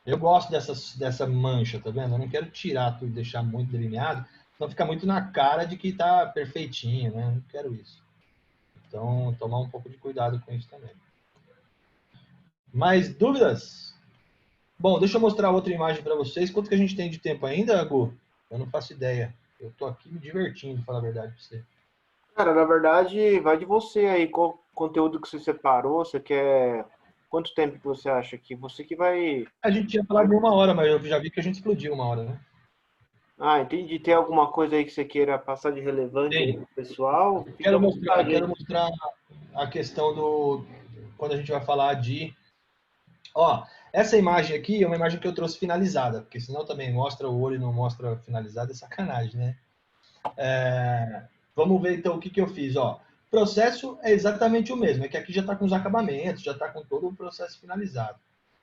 Eu gosto dessa mancha, tá vendo? Eu não quero tirar tudo, deixar muito delineado, senão fica muito na cara de que tá perfeitinho, né? Eu não quero isso. Então, tomar um pouco de cuidado com isso também. Mais dúvidas? Bom, deixa eu mostrar outra imagem para vocês. Quanto que a gente tem de tempo ainda, Gu? Eu não faço ideia. Eu tô aqui me divertindo, falar a verdade para você. Cara, na verdade, vai de você aí. Qual conteúdo que você separou? Você quer... Quanto tempo que você acha que você que vai... A gente tinha falado de 1 hora, mas eu já vi que a gente explodiu 1 hora, né? Entendi. Tem alguma coisa aí que você queira passar de relevante aí pro pessoal? Quero mostrar a questão quando a gente vai falar de... Ó, essa imagem aqui é uma imagem que eu trouxe finalizada, porque senão também mostra o olho e não mostra finalizado, é sacanagem, né? Vamos ver então o que eu fiz, ó. O processo é exatamente o mesmo, é que aqui já está com os acabamentos, já está com todo o processo finalizado.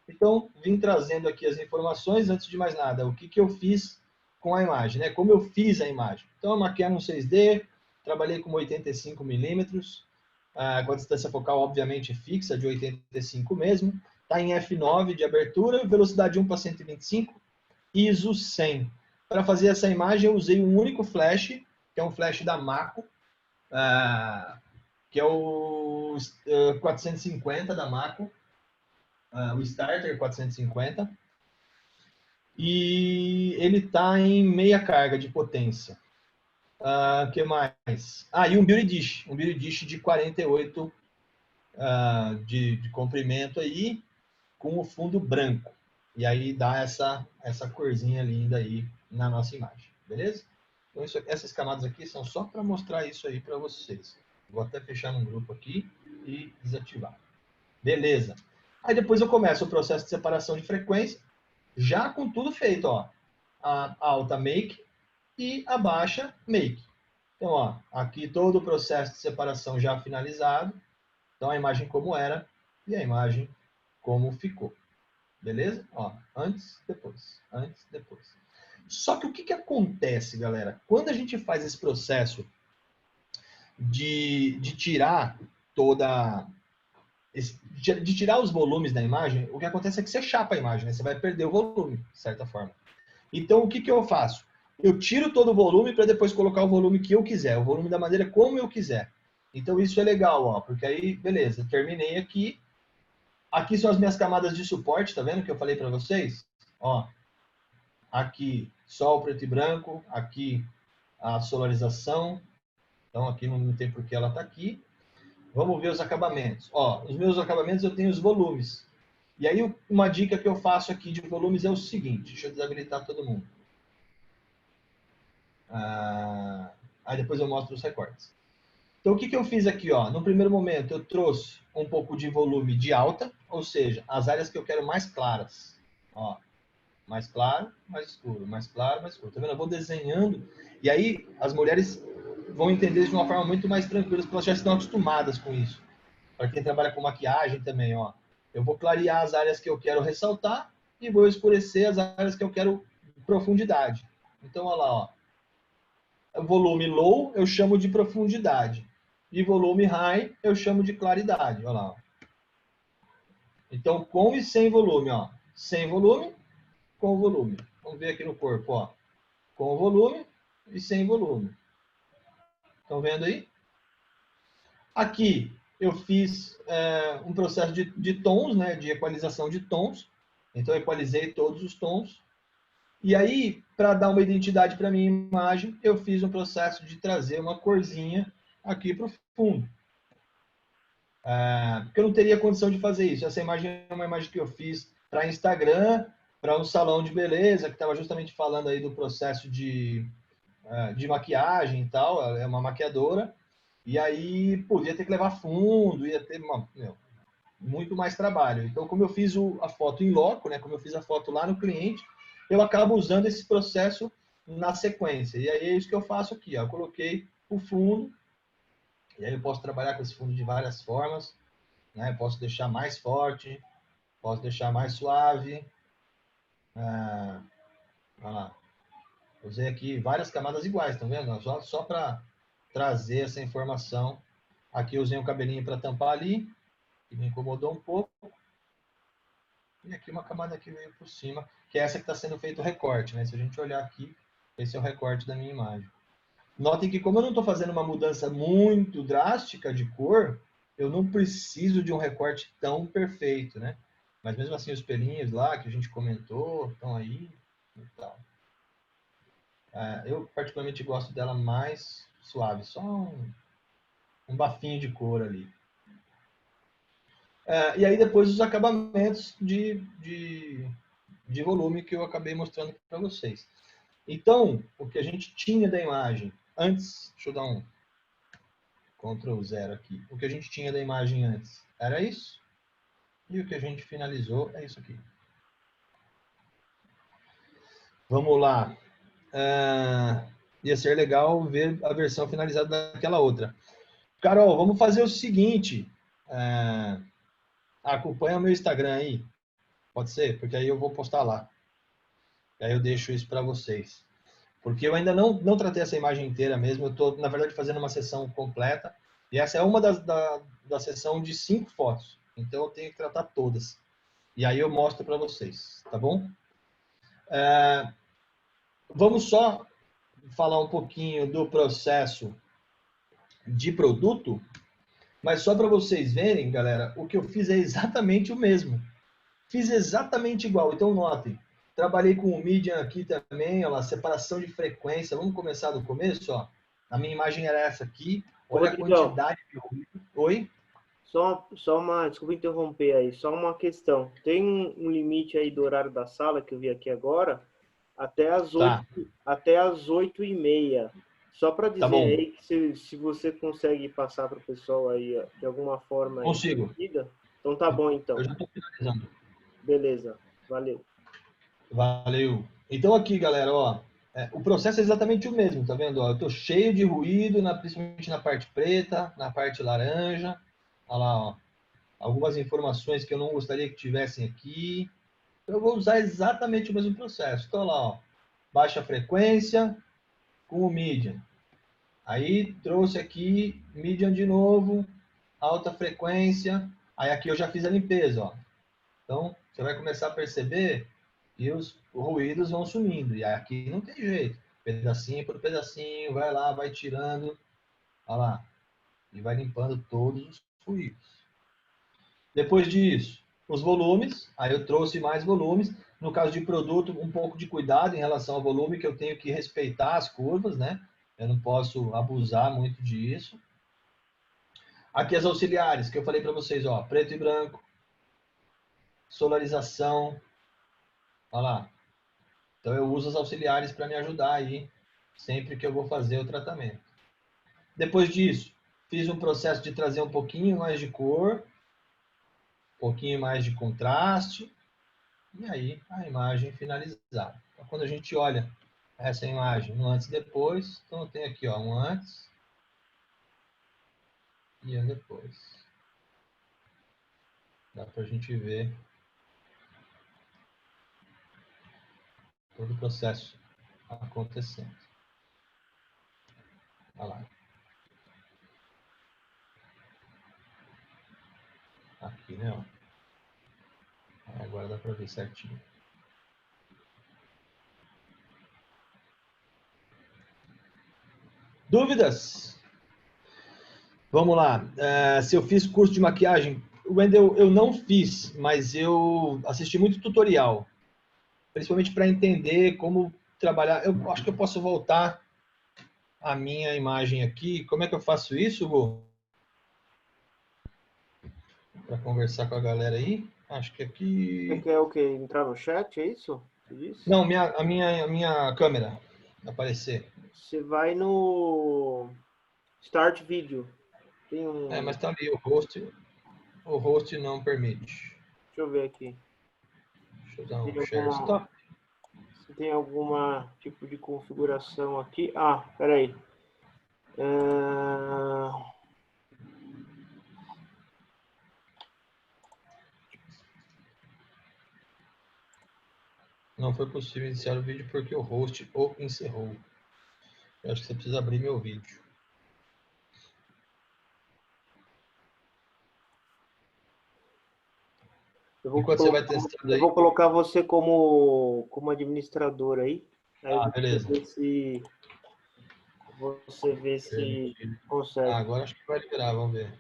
Então, vim trazendo aqui as informações, antes de mais nada, o que eu fiz com a imagem, né? Como eu fiz a imagem. Então, eu maquei no 6D, trabalhei com 85 milímetros, com a distância focal, obviamente, fixa, de 85 mesmo. Está em f9 de abertura, velocidade 1/125, ISO 100. Para fazer essa imagem, eu usei um único flash, que é um flash da Mako, que é o 450 da Mako, o Starter 450. E ele está em meia carga de potência. Que mais? E um Beauty Dish de 48 de comprimento aí, com o fundo branco. E aí dá essa corzinha linda aí na nossa imagem, beleza? Então essas camadas aqui são só para mostrar isso aí para vocês. Vou até fechar num grupo aqui e desativar. Beleza. Aí depois eu começo o processo de separação de frequência, já com tudo feito, ó. A alta make e a baixa make. Então, ó, aqui todo o processo de separação já finalizado. Então, a imagem como era e a imagem como ficou. Beleza? Ó, antes, depois. Antes, depois. Só que o que acontece, galera? Quando a gente faz esse processo de tirar de tirar os volumes da imagem, o que acontece é que você chapa a imagem, né? Você vai perder o volume, de certa forma. Então, o que eu faço? Eu tiro todo o volume para depois colocar o volume que eu quiser, o volume da maneira como eu quiser. Então, isso é legal, ó, porque aí, beleza, terminei aqui. Aqui são as minhas camadas de suporte, tá vendo que eu falei para vocês? Ó, aqui, sol preto e branco, aqui a solarização. Então, aqui não tem por que ela tá aqui. Vamos ver os acabamentos. Ó, os meus acabamentos eu tenho os volumes. E aí, uma dica que eu faço aqui de volumes é o seguinte. Deixa eu desabilitar todo mundo. Aí depois eu mostro os recortes. Então, o que eu fiz aqui? Ó? No primeiro momento, eu trouxe um pouco de volume de alta, ou seja, as áreas que eu quero mais claras. Ó, mais claro, mais escuro, mais claro, mais escuro. Tá vendo? Eu vou desenhando. E aí, as mulheres vão entender isso de uma forma muito mais tranquila, porque elas já estão acostumadas com isso. Para quem trabalha com maquiagem também, ó. Eu vou clarear as áreas que eu quero ressaltar e vou escurecer as áreas que eu quero profundidade. Então, olha lá, ó. Volume low eu chamo de profundidade. E volume high eu chamo de claridade. Olha lá. Ó. Então, com e sem volume. Ó. Sem volume, com volume. Vamos ver aqui no corpo. Ó. Com volume e sem volume. Estão vendo aí? Aqui eu fiz um processo de tons, né, de equalização de tons. Então, eu equalizei todos os tons. E aí, para dar uma identidade para a minha imagem, eu fiz um processo de trazer uma corzinha aqui para o fundo. Porque eu não teria condição de fazer isso. Essa imagem é uma imagem que eu fiz para Instagram, para um salão de beleza, que estava justamente falando aí do processo de maquiagem e tal. Ela é uma maquiadora. E aí, podia ter que levar fundo, ia ter muito mais trabalho. Então, como eu fiz a foto em loco, né, como eu fiz a foto lá no cliente, eu acabo usando esse processo na sequência. E aí é isso que eu faço aqui. Ó. Eu coloquei o fundo, e aí eu posso trabalhar com esse fundo de várias formas. Né? Eu posso deixar mais forte, posso deixar mais suave. Olha lá. Usei aqui várias camadas iguais, estão vendo? Só para trazer essa informação. Aqui eu usei um cabelinho para tampar ali, que me incomodou um pouco. E aqui uma camada que veio por cima, que é essa que está sendo feito o recorte, né? Se a gente olhar aqui, esse é o recorte da minha imagem. Notem que como eu não estou fazendo uma mudança muito drástica de cor, eu não preciso de um recorte tão perfeito, né? Mas mesmo assim os pelinhos lá que a gente comentou estão aí e tal. Eu particularmente gosto dela mais suave, só um bafinho de cor ali. E aí depois os acabamentos de volume que eu acabei mostrando para vocês. Então, o que a gente tinha da imagem antes, deixa eu dar um Ctrl 0 aqui. O que a gente tinha da imagem antes era isso. E o que a gente finalizou é isso aqui. Vamos lá. Ia ser legal ver a versão finalizada daquela outra. Carol, vamos fazer o seguinte. Acompanha o meu Instagram aí. Pode ser? Porque aí eu vou postar lá. E aí eu deixo isso para vocês. Porque eu ainda não tratei essa imagem inteira mesmo. Eu estou, na verdade, fazendo uma sessão completa. E essa é uma da sessão de 5 fotos. Então eu tenho que tratar todas. E aí eu mostro para vocês, tá bom? Vamos só falar um pouquinho do processo de produto, mas só para vocês verem, galera, o que eu fiz é exatamente o mesmo. Fiz exatamente igual, então notem. Trabalhei com o Median aqui também, ó lá, separação de frequência. Vamos começar do começo, ó. A minha imagem era essa aqui. Olha a Rodrigão, quantidade de ruído. Oi? só uma, desculpa interromper aí, só uma questão. Tem um limite aí do horário da sala que eu vi aqui agora, até as 8, Tá, até as 8h30. Só para tá dizer bom. aí que se você consegue passar para o pessoal aí ó, de alguma forma aí, Consigo. então tá bom Eu então. já estou finalizando. Beleza, valeu. Valeu. Então aqui, galera, ó, o processo é exatamente o mesmo, tá vendo? Ó, eu tô cheio de ruído, principalmente na parte preta, na parte laranja. Olha lá, ó, algumas informações que eu não gostaria que tivessem aqui. Eu vou usar exatamente o mesmo processo. Então, lá, ó, baixa frequência com o median. Aí trouxe aqui median de novo, alta frequência. Aí aqui eu já fiz a limpeza, ó. Então, você vai começar a perceber que os ruídos vão sumindo. E aqui não tem jeito. Pedacinho por pedacinho, vai lá, vai tirando. Olha lá. E vai limpando todos os ruídos. Depois disso, os volumes. Aí eu trouxe mais volumes. No caso de produto, um pouco de cuidado em relação ao volume, que eu tenho que respeitar as curvas, né? Eu não posso abusar muito disso. Aqui as auxiliares, que eu falei para vocês, ó, preto e branco, solarização. Olha lá. Então eu uso os auxiliares para me ajudar aí, sempre que eu vou fazer o tratamento. Depois disso, fiz um processo de trazer um pouquinho mais de cor, um pouquinho mais de contraste, e aí a imagem finalizada. Então, quando a gente olha essa imagem no antes e depois, então eu tenho aqui ó, um antes e um depois. Dá para a gente ver todo o processo acontecendo. Olha lá. Aqui, né? Ó. Agora dá para ver certinho. Dúvidas? Vamos lá. Se eu fiz curso de maquiagem, Wendel, eu não fiz, mas eu assisti muito tutorial, principalmente para entender como trabalhar. Eu acho que eu posso voltar a minha imagem aqui. Como é que eu faço isso, Gu? Para conversar com a galera aí? Acho que Você aqui. quer o quê? Entrar no chat, é isso? Você disse? Não, a minha câmera aparecer. Você vai no Start Video. Tem Mas um. tá ali o host. O host não permite. Deixa eu ver aqui. Deixa eu dar Tem um share alguma, stop. se tem alguma tipo de configuração aqui. Ah, peraí. Ah, Não foi possível iniciar o vídeo porque o host o encerrou. Eu acho que você precisa abrir meu vídeo. Enquanto você vai testando eu aí. vou colocar você como administrador aí. Aí Beleza. você vê se Permitido. consegue. Agora acho que vai liberar, vamos ver.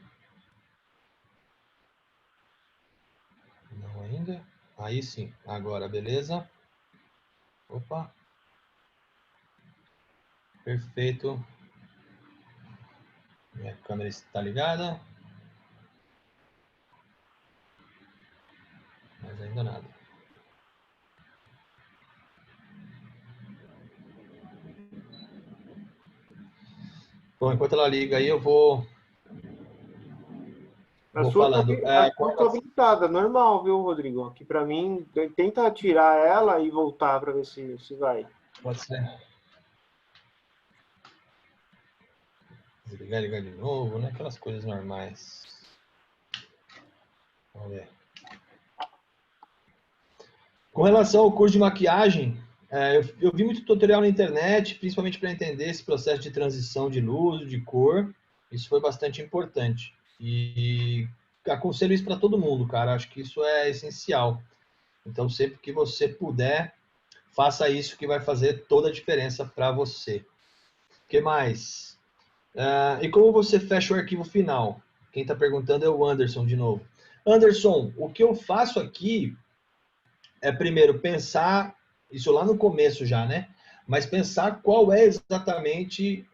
Não ainda. Aí sim. Agora, beleza. Opa. Perfeito. Minha câmera está ligada. Mas ainda nada. Bom, enquanto ela liga aí, eu vou Vou falando. A sua tá habilitada, normal, viu, Rodrigo? Aqui para mim, tenta tirar ela e voltar para ver se vai. Pode ser. Desligar, ligar de novo, né? Aquelas coisas normais. Vamos ver. Com relação ao curso de maquiagem, eu vi muito tutorial na internet, principalmente para entender esse processo de transição de luz, de cor. Isso foi bastante importante. E aconselho isso para todo mundo, cara. Acho que isso é essencial. Então, sempre que você puder, faça isso que vai fazer toda a diferença para você. O que mais? E como você fecha o arquivo final? Quem está perguntando é o Anderson de novo. Anderson, o que eu faço aqui é primeiro pensar, isso lá no começo já, né? Mas pensar qual é exatamente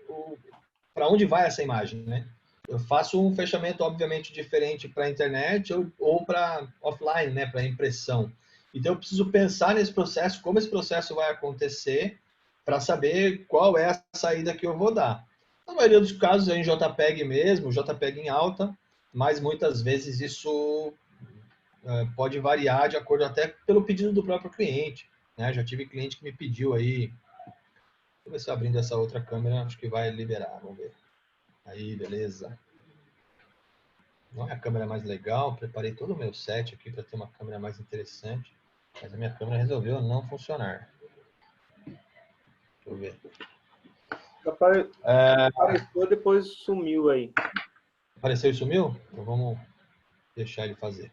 para onde vai essa imagem, né? Eu faço um fechamento, obviamente, diferente para a internet ou para offline, né? Para impressão. Então, eu preciso pensar nesse processo, como esse processo vai acontecer, para saber qual é a saída que eu vou dar. Na maioria dos casos é em JPEG mesmo, JPEG em alta, mas muitas vezes isso pode variar de acordo até pelo pedido do próprio cliente, né? Já tive cliente que me pediu aí, deixa eu ver se abrindo essa outra câmera, acho que vai liberar, vamos ver. Aí, beleza. Não é a câmera mais legal, preparei todo o meu set aqui para ter uma câmera mais interessante, mas a minha câmera resolveu não funcionar. Deixa eu ver. Apareceu, depois sumiu aí. Apareceu e sumiu? Então vamos deixar ele fazer.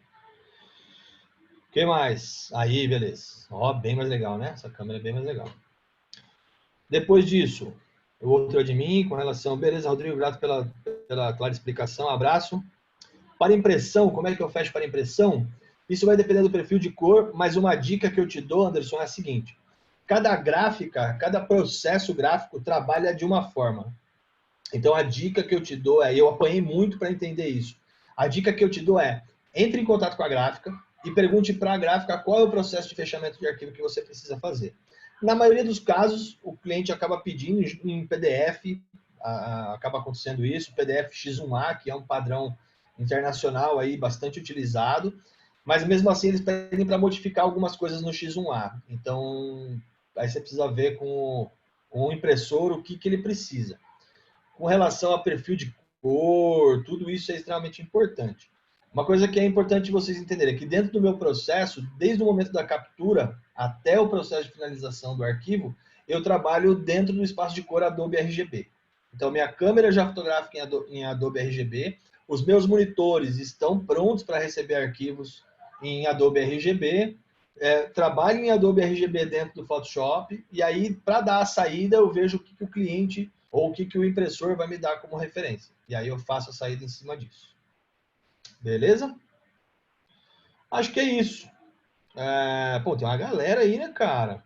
O que mais? Aí, beleza. Ó, bem mais legal, né? Essa câmera é bem mais legal. Depois disso, o outro admin com relação... Beleza, Rodrigo, grato pela clara explicação. Abraço. Para impressão, como é que eu fecho para impressão? Isso vai depender do perfil de cor, mas uma dica que eu te dou, Anderson, é a seguinte. Cada gráfica, cada processo gráfico trabalha de uma forma. Então, a dica que eu te dou eu apanhei muito para entender isso. A dica que eu te dou entre em contato com a gráfica e pergunte para a gráfica qual é o processo de fechamento de arquivo que você precisa fazer. Na maioria dos casos, o cliente acaba pedindo em PDF, acaba acontecendo isso, PDF X1A, que é um padrão internacional aí bastante utilizado, mas mesmo assim eles pedem para modificar algumas coisas no X1A. Então, aí você precisa ver com o impressor o que ele precisa. Com relação a perfil de cor, tudo isso é extremamente importante. Uma coisa que é importante vocês entenderem é que dentro do meu processo, desde o momento da captura até o processo de finalização do arquivo, eu trabalho dentro do espaço de cor Adobe RGB. Então, minha câmera já fotografa em Adobe RGB, os meus monitores estão prontos para receber arquivos em Adobe RGB, trabalho em Adobe RGB dentro do Photoshop, e aí, para dar a saída, eu vejo o que o cliente ou o que o impressor vai me dar como referência. E aí eu faço a saída em cima disso. Beleza? Acho que é isso. Pô, tem uma galera aí, né, cara?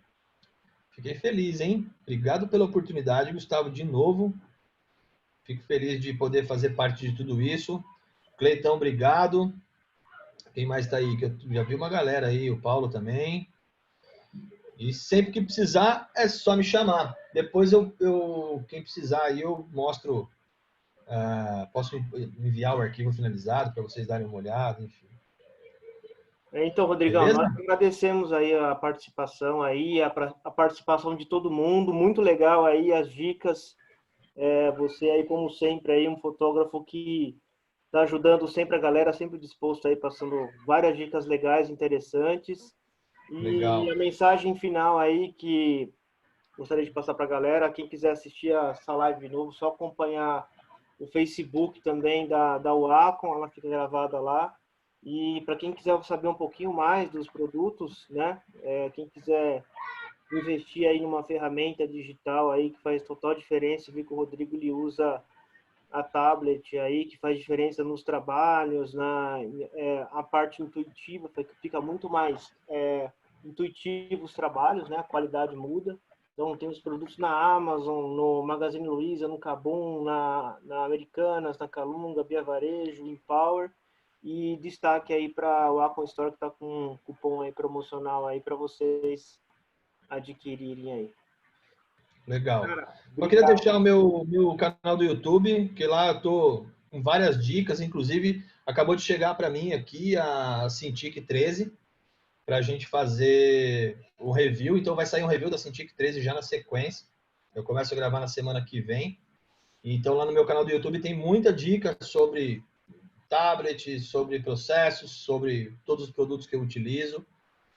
Fiquei feliz, hein? Obrigado pela oportunidade, Gustavo, de novo. Fico feliz de poder fazer parte de tudo isso. Cleitão, obrigado. Quem mais está aí? Que eu já vi uma galera aí, o Paulo também. E sempre que precisar, é só me chamar. Depois quem precisar aí, eu mostro. Posso enviar o arquivo finalizado para vocês darem uma olhada, enfim. Então, Rodrigão, Beleza? nós agradecemos aí a participação aí, a participação de todo mundo, muito legal aí as dicas. Você aí, como sempre, aí um fotógrafo que está ajudando sempre a galera, sempre disposto aí, passando várias dicas legais, interessantes. E Legal. a mensagem final aí que gostaria de passar para a galera, quem quiser assistir essa live de novo, só acompanhar o Facebook também da Wacom, ela fica gravada lá. E para quem quiser saber um pouquinho mais dos produtos, né? Quem quiser investir aí numa ferramenta digital aí que faz total diferença, vi que o Rodrigo ele usa a tablet aí, que faz diferença nos trabalhos, a parte intuitiva, fica muito mais intuitivo os trabalhos, né? A qualidade muda. Então, tem os produtos na Amazon, no Magazine Luiza, no Kabum, na Americanas, na Calunga, Via Varejo, Empower. E destaque aí para o Wacom Store, que está com um cupom aí promocional aí para vocês adquirirem aí. Legal. Cara, eu queria deixar o meu canal do YouTube, que lá eu tô com várias dicas, inclusive acabou de chegar para mim aqui a Cintiq 13 para a gente fazer um review. Então vai sair um review da Cintiq 13 já na sequência. Eu começo a gravar na semana que vem. Então lá no meu canal do YouTube tem muita dica sobre tablet, sobre processos, sobre todos os produtos que eu utilizo.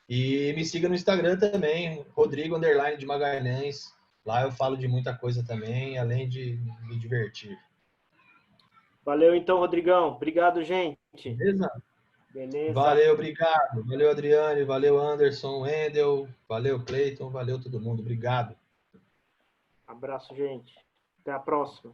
E me siga no Instagram também, Rodrigo_de Magalhães. Lá eu falo de muita coisa também, além de me divertir. Valeu então, Rodrigão. Obrigado, gente. Beleza? Beleza. Valeu, obrigado. Valeu, Adriane. Valeu, Anderson, Wendel. Valeu, Cleiton. Valeu, todo mundo. Obrigado. Abraço, gente. Até a próxima.